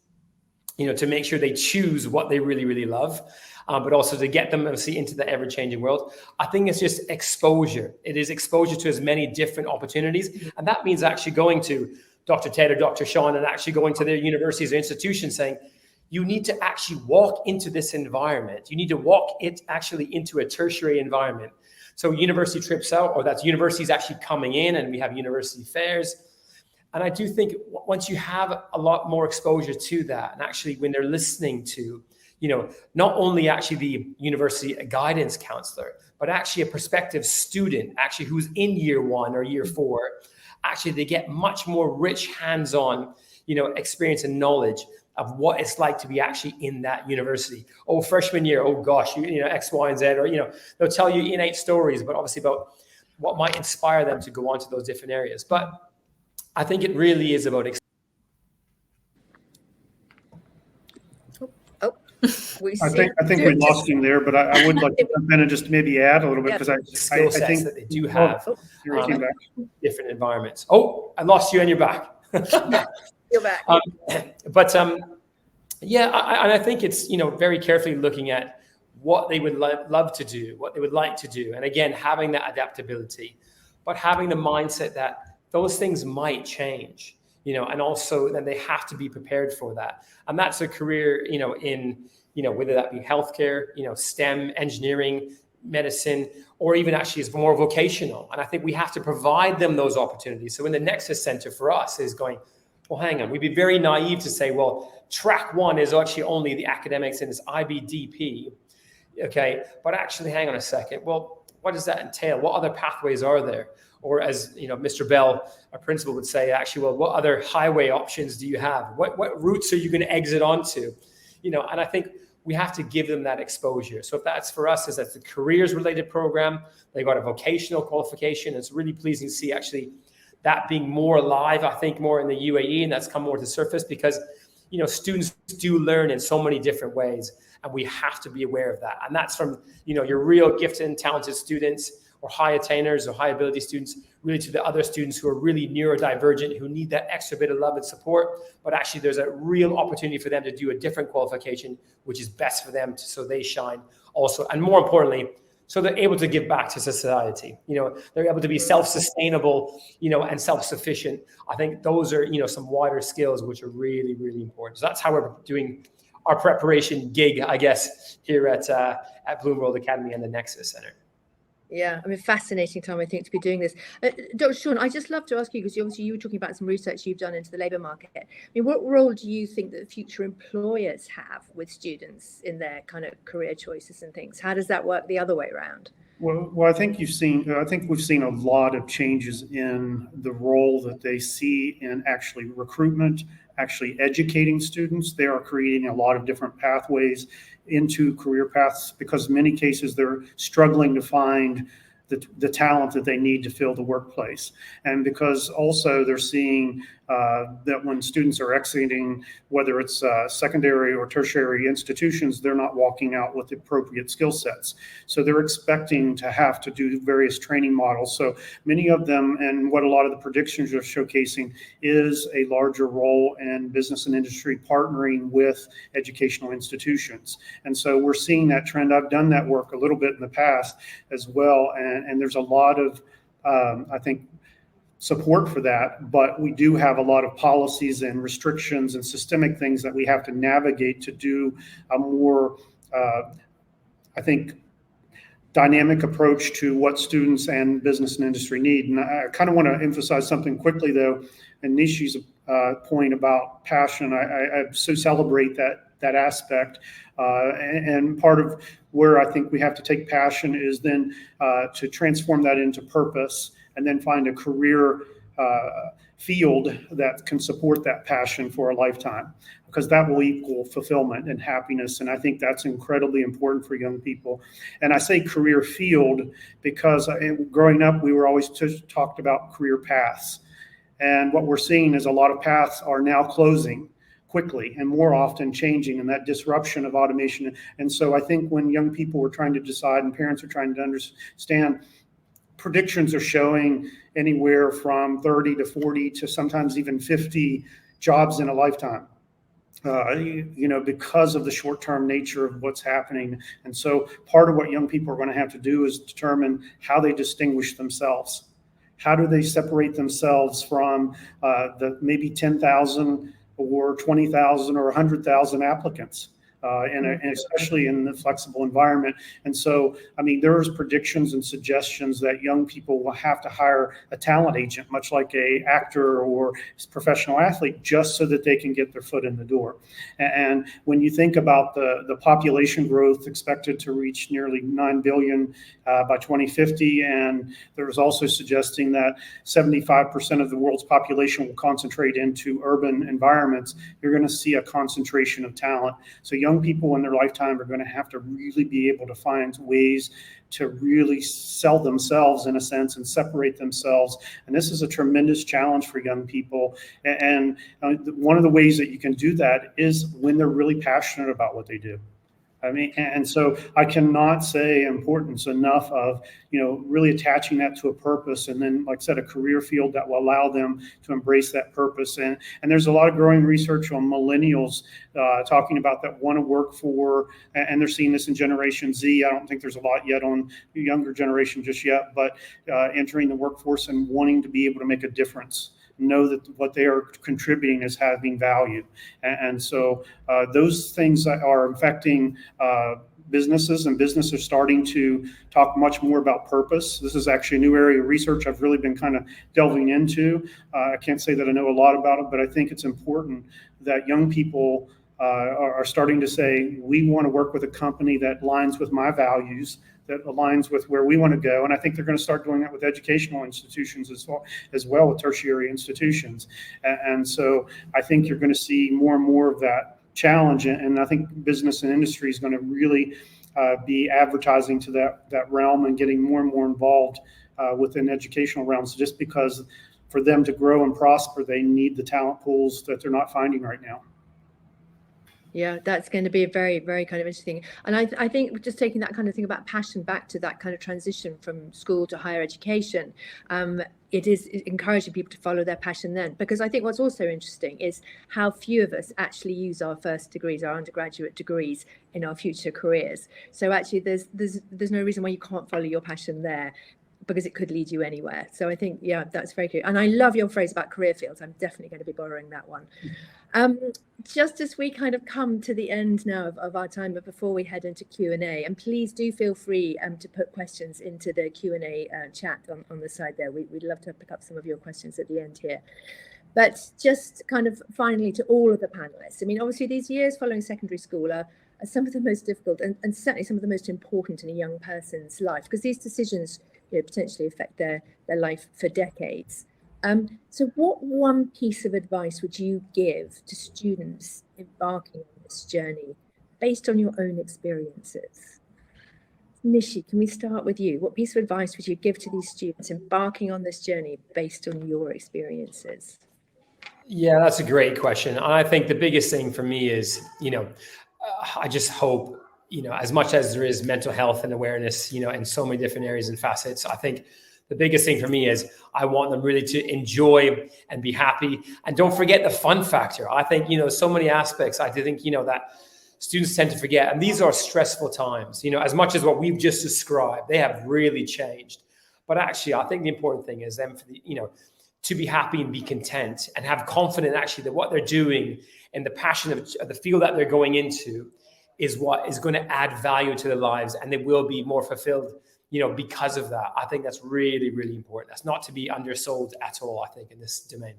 to make sure they choose what they really, really love, but also to get them obviously into the ever-changing world. I think it's just exposure. It is exposure to as many different opportunities. And that means actually going to Dr. Ted or Dr. Shawn and actually going to their universities or institutions saying, you need to actually walk into this environment. You need to walk it actually into a tertiary environment. So university trips out, or that's universities actually coming in, and we have university fairs. And I do think once you have a lot more exposure to that, and actually when they're listening to, not only actually the university guidance counselor, but actually a prospective student, actually who's in year 1 or year 4, actually they get much more rich hands-on, experience and knowledge of what it's like to be actually in that university. Oh, freshman year, oh gosh, X, Y, and Z, or, they'll tell you innate stories, but obviously about what might inspire them to go on to those different areas. But I think it really is about I think we lost him there, but I would like to jump in and just maybe add a little bit, because I think that they do have different environments. Oh, I lost you and you're back. You're back. I think it's, very carefully looking at what they would love to do, what they would like to do. And again, having that adaptability, but having the mindset that those things might change, and also then they have to be prepared for that. And that's a career, in, whether that be healthcare, STEM, engineering, medicine, or even actually is more vocational. And I think we have to provide them those opportunities. So in the Nexus Center for us is going, well, hang on, we'd be very naive to say, well, track 1 is actually only the academics and it's IBDP. Okay. But actually, hang on a second. Well, what does that entail? What other pathways are there? Or as Mr. Bell, our principal, would say, actually, well, what other highway options do you have? What routes are you going to exit onto? And I think we have to give them that exposure. So if that's for us, is that's the careers related program. They got a vocational qualification. It's really pleasing to see actually that being more alive, I think, more in the UAE, and that's come more to the surface because, students do learn in so many different ways, and we have to be aware of that. And that's from, your real gifted and talented students, or high attainers or high ability students, really to the other students who are really neurodivergent, who need that extra bit of love and support. But actually, there's a real opportunity for them to do a different qualification, which is best for them, so they shine also. And more importantly, so they're able to give back to society. They're able to be self-sustainable, and self-sufficient. I think those are, some wider skills, which are really, really important. So that's how we're doing our preparation gig, I guess, here at Bloom World Academy and the Nexus Center. Yeah, fascinating time, I think, to be doing this. Dr. Shawn, I'd just love to ask you, because obviously you were talking about some research you've done into the labour market. What role do you think that future employers have with students in their kind of career choices and things? How does that work the other way around? Well, I think we've seen a lot of changes in the role that they see in actually recruitment, actually educating students. They are creating a lot of different pathways into career paths because in many cases they're struggling to find the talent that they need to fill the workplace. And because also they're seeing that when students are exiting, whether it's secondary or tertiary institutions, they're not walking out with the appropriate skill sets. So they're expecting to have to do various training models. So many of them, and what a lot of the predictions are showcasing, is a larger role in business and industry partnering with educational institutions. And so we're seeing that trend. I've done that work a little bit in the past as well. And there's a lot of, I think, support for that, but we do have a lot of policies and restrictions and systemic things that we have to navigate to do a more, I think, dynamic approach to what students and business and industry need. And I kind of want to emphasize something quickly, though, and Nishi's point about passion. I so celebrate that aspect. And part of where I think we have to take passion is then to transform that into purpose, and then find a career field that can support that passion for a lifetime, because that will equal fulfillment and happiness. And I think that's incredibly important for young people. And I say career field because growing up, we were always talked about career paths. And what we're seeing is a lot of paths are now closing quickly and more often changing, and that disruption of automation. And so I think when young people are trying to decide and parents are trying to understand, predictions are showing anywhere from 30 to 40 to sometimes even 50 jobs in a lifetime, because of the short-term nature of what's happening. And so part of what young people are going to have to do is determine how they distinguish themselves. How do they separate themselves from the maybe 10,000 or 20,000 or 100,000 applicants? And especially in the flexible environment. And so, I mean, there's predictions and suggestions that young people will have to hire a talent agent, much like a actor or professional athlete, just so that they can get their foot in the door. And when you think about the population growth expected to reach nearly 9 billion by 2050, and there was also suggesting that 75% of the world's population will concentrate into urban environments, you're going to see a concentration of talent. So young people in their lifetime are going to have to really be able to find ways to really sell themselves, in a sense, and separate themselves. And this is a tremendous challenge for young people. And one of the ways that you can do that is when they're really passionate about what they do. I mean, and so I cannot say importance enough of, really attaching that to a purpose, and then, like I said, a career field that will allow them to embrace that purpose. And there's a lot of growing research on millennials talking about that want to work for, and they're seeing this in Generation Z. I don't think there's a lot yet on the younger generation just yet, but entering the workforce and wanting to be able to make a difference. Know that what they are contributing is having value. And so those things are affecting businesses, and businesses are starting to talk much more about purpose. This is actually a new area of research I've really been kind of delving into. I can't say that I know a lot about it, but I think it's important that young people are starting to say, we want to work with a company that aligns with my values, that aligns with where we want to go. And I think they're going to start doing that with educational institutions as well with tertiary institutions. And so I think you're going to see more and more of that challenge. And I think business and industry is going to really be advertising to that realm and getting more and more involved within educational realms, just because for them to grow and prosper, they need the talent pools that they're not finding right now. Yeah, that's going to be a very, very kind of interesting. And I think just taking that kind of thing about passion back to that kind of transition from school to higher education, it is encouraging people to follow their passion then. Because I think what's also interesting is how few of us actually use our first degrees, our undergraduate degrees, in our future careers. So actually there's no reason why you can't follow your passion there, because it could lead you anywhere. So I think, yeah, that's very good. And I love your phrase about career fields. I'm definitely going to be borrowing that one. Just as we kind of come to the end now of our time, but before we head into Q&A, and please do feel free to put questions into the Q&A chat on the side there. We'd love to pick up some of your questions at the end here. But just kind of finally to all of the panelists, I mean, obviously these years following secondary school are some of the most difficult and certainly some of the most important in a young person's life, because these decisions potentially affect their life for decades. So what one piece of advice would you give to students embarking on this journey based on your own experiences? Nishi, can we start with you? What piece of advice would you give to these students embarking on this journey based on your experiences? Yeah, that's a great question. And I think the biggest thing for me is, I just hope, as much as there is mental health and awareness, in so many different areas and facets, I think the biggest thing for me is I want them really to enjoy and be happy. And don't forget the fun factor. I think, so many aspects, I do think, that students tend to forget. And these are stressful times, as much as what we've just described, they have really changed. But actually, I think the important thing is them, to be happy and be content and have confidence actually that what they're doing and the passion of the field that they're going into is what is going to add value to their lives, and they will be more fulfilled, because of that. I think that's really, really important. That's not to be undersold at all, I think, in this domain.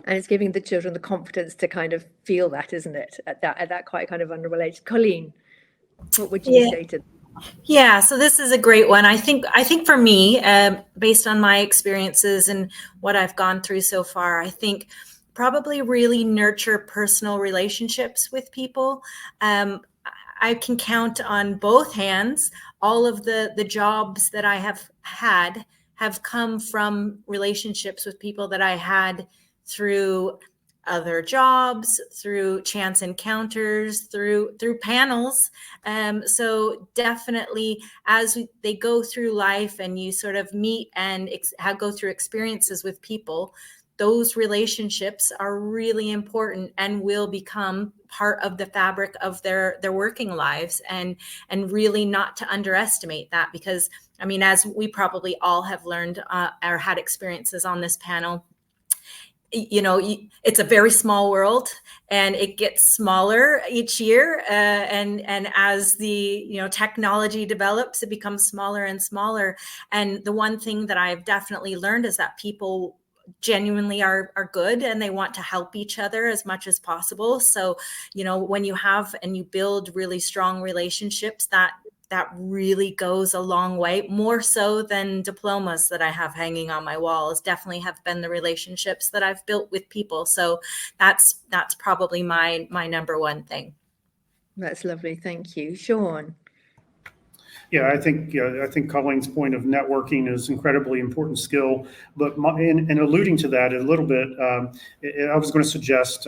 And it's giving the children the confidence to kind of feel that, isn't it? At that quite kind of vulnerable age. Colleen, what would you say to them? Yeah, so this is a great one. I think for me, based on my experiences and what I've gone through so far, I think probably really nurture personal relationships with people. I can count on both hands. All of the jobs that I have had have come from relationships with people that I had through other jobs, through chance encounters, through panels. So definitely, as they go through life and you sort of meet and go through experiences with people, those relationships are really important and will become part of the fabric of their working lives, and really not to underestimate that, because I mean, as we probably all have learned or had experiences on this panel, it's a very small world, and it gets smaller each year. And as the technology develops, it becomes smaller and smaller. And the one thing that I've definitely learned is that people genuinely are good, and they want to help each other as much as possible. So, when you have and you build really strong relationships, that really goes a long way, more so than diplomas that I have hanging on my walls. Definitely have been the relationships that I've built with people. So that's probably my number one thing. That's lovely. Thank you. Shawn. Yeah, I think Colleen's point of networking is an incredibly important skill. But in alluding to that a little bit, I was going to suggest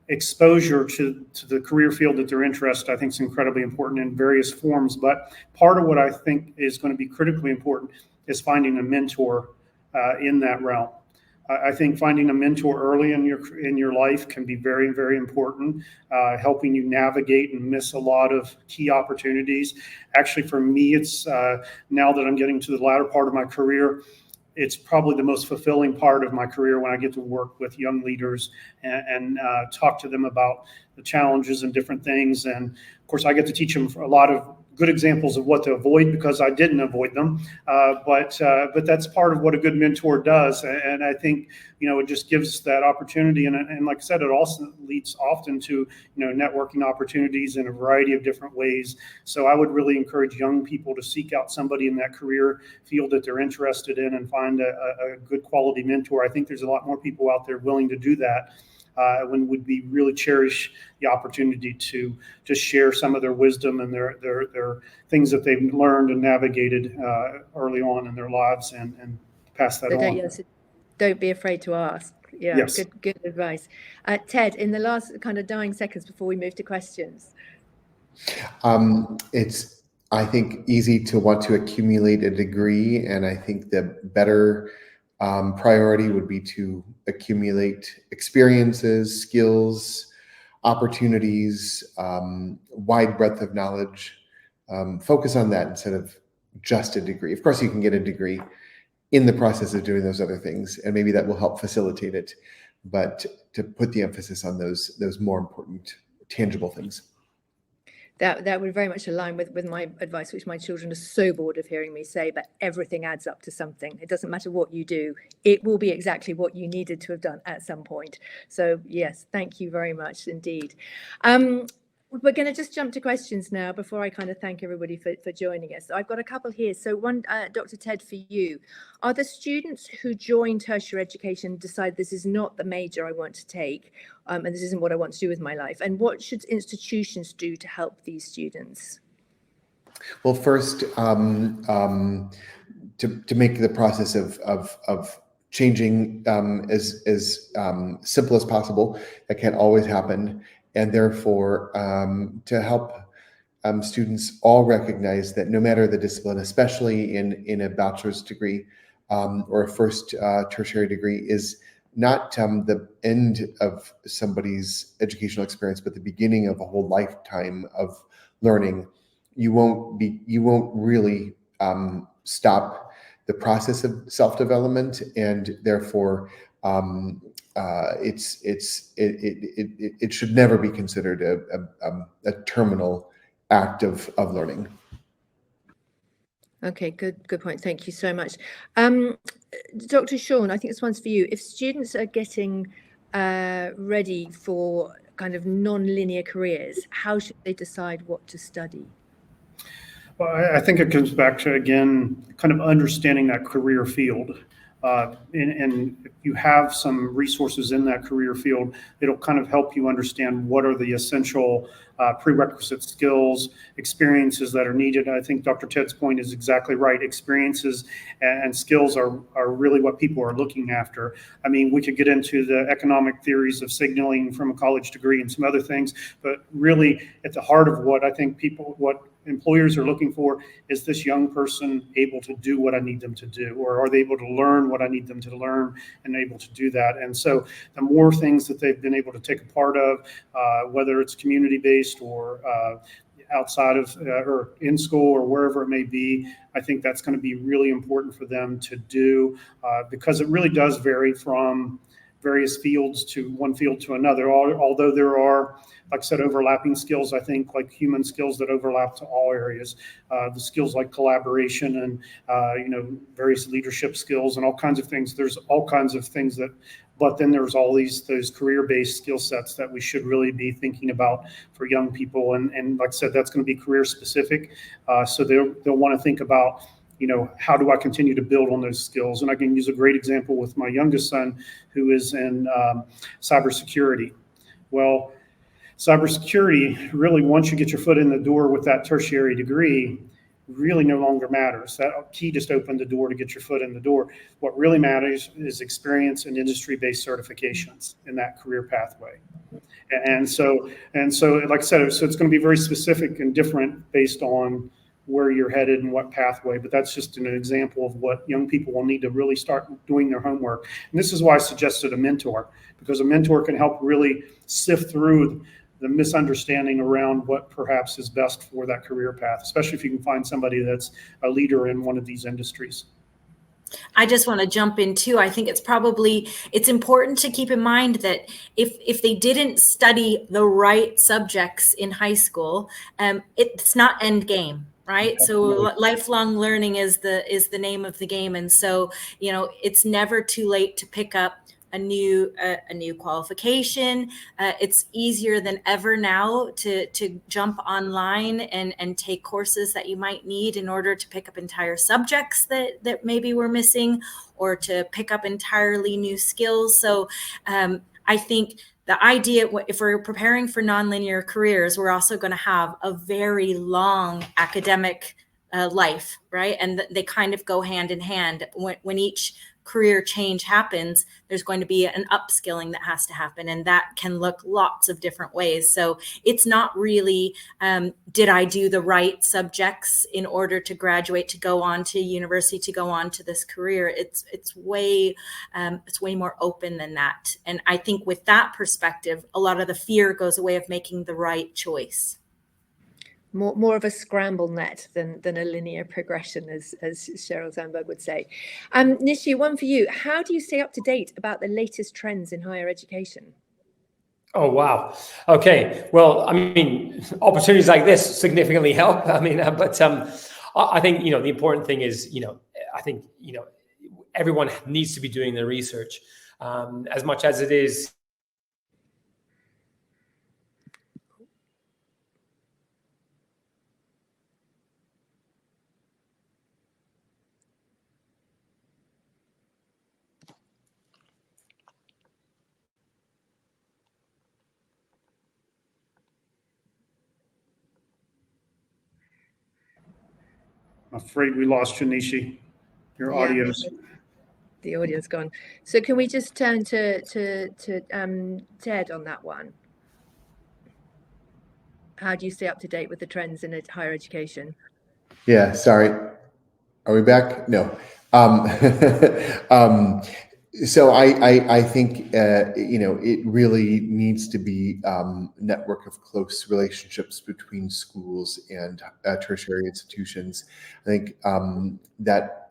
exposure to the career field that they're interested. I think is incredibly important in various forms. But part of what I think is going to be critically important is finding a mentor in that realm. I think finding a mentor early in your life can be very, very important, helping you navigate and miss a lot of key opportunities. Actually, for me, it's now that I'm getting to the latter part of my career, it's probably the most fulfilling part of my career when I get to work with young leaders and talk to them about the challenges and different things. And of course, I get to teach them a lot of good examples of what to avoid, because I didn't avoid them. But that's part of what a good mentor does. And I think, it just gives that opportunity. And like I said, it also leads often to, networking opportunities in a variety of different ways. So I would really encourage young people to seek out somebody in that career field that they're interested in and find a good quality mentor. I think there's a lot more people out there willing to do that. When would we really cherish the opportunity to just share some of their wisdom and their things that they've learned and navigated early on in their lives and pass that on. Yes, don't be afraid to ask. Yeah, yes. Good advice. Ted, in the last kind of dying seconds before we move to questions. It's, I think, easy to want to accumulate a degree, and I think the better priority would be to accumulate experiences, skills, opportunities, wide breadth of knowledge. Focus on that instead of just a degree. Of course, you can get a degree in the process of doing those other things, and maybe that will help facilitate it. But to put the emphasis on those more important, tangible things. That would very much align with my advice, which my children are so bored of hearing me say, but everything adds up to something. It doesn't matter what you do. It will be exactly what you needed to have done at some point. So yes, thank you very much indeed. We're going to just jump to questions now before I kind of thank everybody for joining us. I've got a couple here. So one, Dr. Ted, for you. Are the students who join tertiary education decide this is not the major I want to take, and this isn't what I want to do with my life? And what should institutions do to help these students? Well, first, to make the process of changing as simple as possible. That can't always happen. And therefore, to help students all recognize that no matter the discipline, especially in a bachelor's degree or a first tertiary degree, is not the end of somebody's educational experience, but the beginning of a whole lifetime of learning. You won't really stop the process of self-development, and therefore it should never be considered a terminal act of learning. Okay, good point. Thank you so much. Dr. Shawn, I think this one's for you. If students are getting ready for kind of non-linear careers, how should they decide what to study? Well, I think it comes back to, again, kind of understanding that career field. And if you have some resources in that career field, it'll kind of help you understand what are the essential prerequisite skills, experiences that are needed. I think Dr. Ted's point is exactly right. Experiences and skills are really what people are looking after. I mean, we could get into the economic theories of signaling from a college degree and some other things, but really at the heart of what I think what employers are looking for is this young person able to do what I need them to do, or are they able to learn what I need them to learn and able to do that? And so the more things that they've been able to take a part of, whether it's community-based or outside of or in school or wherever it may be, I think that's going to be really important for them to do, because it really does vary from various fields to one field to another. Although there are, like I said, overlapping skills, I think, like human skills that overlap to all areas. The skills like collaboration and, various leadership skills and all kinds of things. There's all kinds of things but then there's all those career-based skill sets that we should really be thinking about for young people. And like I said, that's going to be career specific. So they'll want to think about, how do I continue to build on those skills? And I can use a great example with my youngest son, who is in cybersecurity. Well, cybersecurity, really, once you get your foot in the door with that tertiary degree, really no longer matters. That key just opened the door to get your foot in the door. What really matters is experience and industry-based certifications in that career pathway. And so, like I said, so it's going to be very specific and different based on where you're headed and what pathway, but that's just an example of what young people will need to really start doing their homework. And this is why I suggested a mentor, because a mentor can help really sift through the misunderstanding around what perhaps is best for that career path, especially if you can find somebody that's a leader in one of these industries. I just want to jump in too. I think it's important to keep in mind that if they didn't study the right subjects in high school, it's not end game. Right. So lifelong learning is the name of the game. And so, it's never too late to pick up a new qualification. It's easier than ever now to jump online and take courses that you might need in order to pick up entire subjects that maybe we're missing, or to pick up entirely new skills. So I think the idea, if we're preparing for nonlinear careers, we're also going to have a very long academic life, right? And they kind of go hand in hand. When each career change happens, there's going to be an upskilling that has to happen, and that can look lots of different ways. So it's not really, did I do the right subjects in order to graduate, to go on to university, to go on to this career? It's way more open than that. And I think with that perspective, a lot of the fear goes away of making the right choice. More of a scramble net than a linear progression, as Cheryl Sandberg would say. Nishi, one for you. How do you stay up to date about the latest trends in higher education? Oh, wow. Okay. Well, I mean, opportunities like this significantly help. I mean, but I think, the important thing is, I think, everyone needs to be doing their research as much as it is. I'm afraid we lost you, Nishi. Your audio's... The audio's gone. So can we just turn to Ted on that one? How do you stay up to date with the trends in higher education? Yeah, sorry. Are we back? No. So I think, it really needs to be a network of close relationships between schools and tertiary institutions. I think that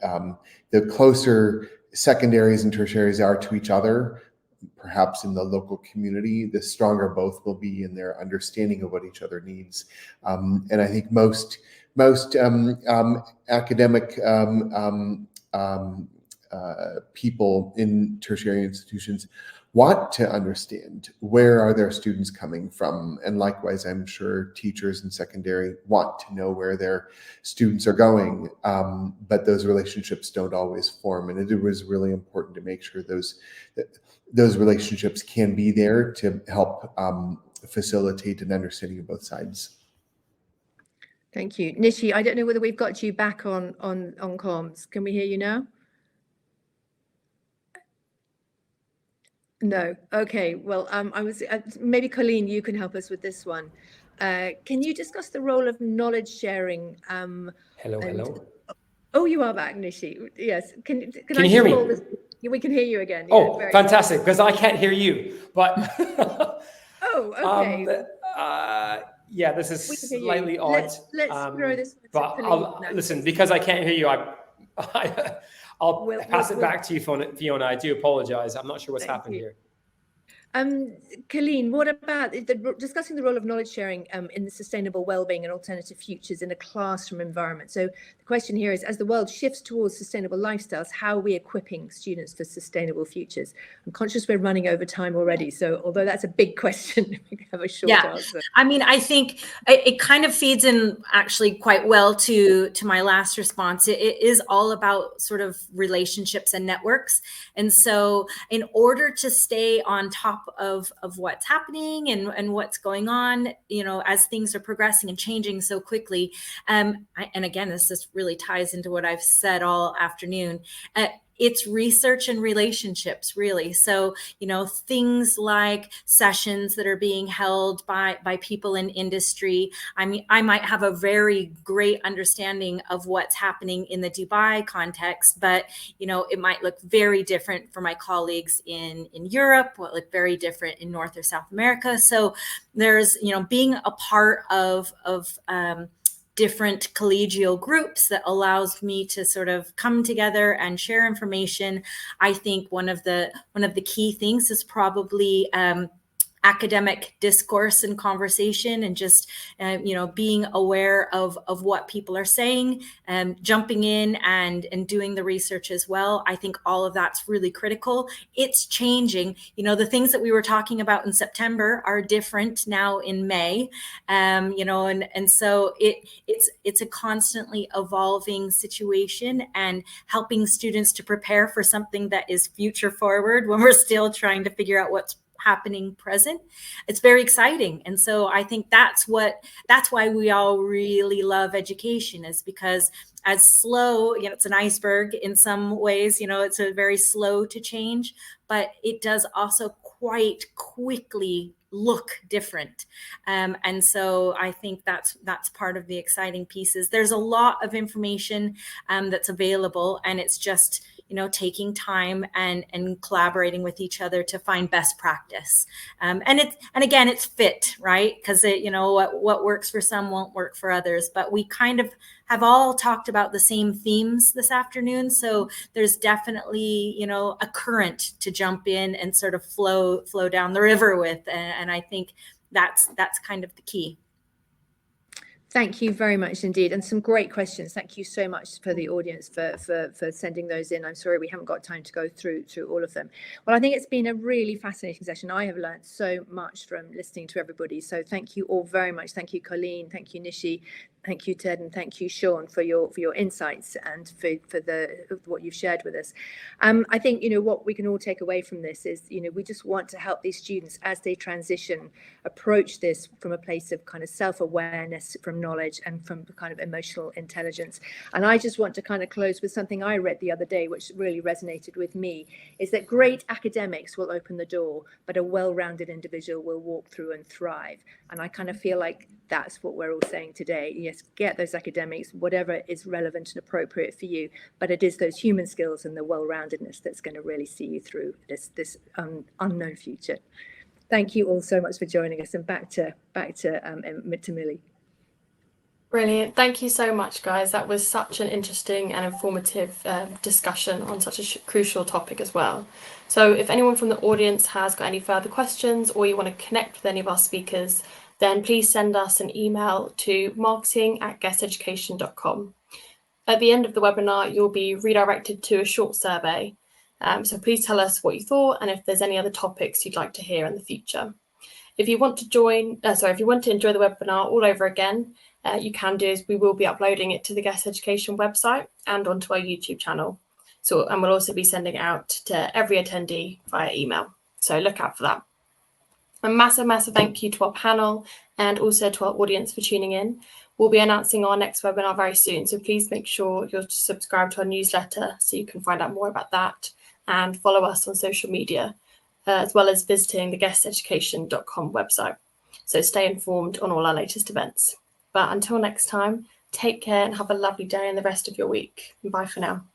the closer secondaries and tertiaries are to each other, perhaps in the local community, the stronger both will be in their understanding of what each other needs. And I think most academic people in tertiary institutions want to understand where are their students coming from, and likewise I'm sure teachers in secondary want to know where their students are going, but those relationships don't always form, and it was really important to make sure those relationships can be there to help facilitate an understanding of both sides. Thank you. Nishi, I don't know whether we've got you back on comms. Can we hear you now? No. Okay. Well, maybe Colleen, you can help us with this one. Can you discuss the role of knowledge sharing? Hello. Oh, you are back, Nishi. Yes. Can you hear me? We can hear you again. Oh, yeah, fantastic! Because I can't hear you. But oh, okay. Yeah, this is slightly odd. Let's throw this. But listen, because I can't hear you, I'll pass it back to you, Fiona. I do apologize. I'm not sure what's happened here. Colleen, what about discussing the role of knowledge sharing in the sustainable well-being and alternative futures in a classroom environment? So the question here is, as the world shifts towards sustainable lifestyles, how are we equipping students for sustainable futures? I'm conscious we're running over time already, so although that's a big question, we can have a short answer. I mean, I think it kind of feeds in actually quite well to my last response. It is all about sort of relationships and networks. And so in order to stay on top of what's happening and what's going on, as things are progressing and changing so quickly. And again, this just really ties into what I've said all afternoon. It's research and relationships, really. So, things like sessions that are being held by people in industry. I mean, I might have a very great understanding of what's happening in the Dubai context, but, it might look very different for my colleagues in Europe, will look very different in North or South America. So there's, being a part of different collegial groups that allows me to sort of come together and share information. I think one of the key things is probably academic discourse and conversation, and just being aware of what people are saying, jumping in and doing the research as well. I think all of that's really critical. It's changing. The things that we were talking about in September are different now in May, and so it's a constantly evolving situation, and helping students to prepare for something that is future forward when we're still trying to figure out what's happening present. It's very exciting. And so I think that's why we all really love education, is because as slow, it's an iceberg in some ways, it's a very slow to change, but it does also quite quickly look different. And so I think that's part of the exciting pieces. There's a lot of information that's available, and it's just, taking time and collaborating with each other to find best practice. And again, it's fit, right? Because what works for some won't work for others, but we kind of have all talked about the same themes this afternoon. So there's definitely, a current to jump in and sort of flow down the river with. And I think that's kind of the key. Thank you very much indeed. And some great questions. Thank you so much for the audience for sending those in. I'm sorry we haven't got time to go through all of them. Well, I think it's been a really fascinating session. I have learned so much from listening to everybody. So thank you all very much. Thank you, Colleen. Thank you, Nishi. Thank you, Ted, and thank you, Shawn, for your insights and for what you've shared with us. I think what we can all take away from this is we just want to help these students as they transition approach this from a place of kind of self-awareness, from knowledge, and from kind of emotional intelligence. And I just want to kind of close with something I read the other day, which really resonated with me, is that great academics will open the door, but a well-rounded individual will walk through and thrive. And I kind of feel like that's what we're all saying today. Yes, get those academics, whatever is relevant and appropriate for you, but it is those human skills and the well-roundedness that's going to really see you through this unknown future. Thank you all so much for joining us, and back to Millie. Brilliant. Thank you so much, guys. That was such an interesting and informative discussion on such a crucial topic as well. So if anyone from the audience has got any further questions or you want to connect with any of our speakers, then please send us an email to marketing@guesseducation.com. At the end of the webinar, you'll be redirected to a short survey. So please tell us what you thought and if there's any other topics you'd like to hear in the future. If you want to enjoy the webinar all over again, you can do is we will be uploading it to the GESS Education website and onto our YouTube channel. And we'll also be sending it out to every attendee via email. So look out for that. A massive, massive thank you to our panel and also to our audience for tuning in. We'll be announcing our next webinar very soon, so please make sure you're subscribed to our newsletter so you can find out more about that and follow us on social media, as well as visiting the guesseducation.com website. So stay informed on all our latest events. But until next time, take care and have a lovely day and the rest of your week. Bye for now.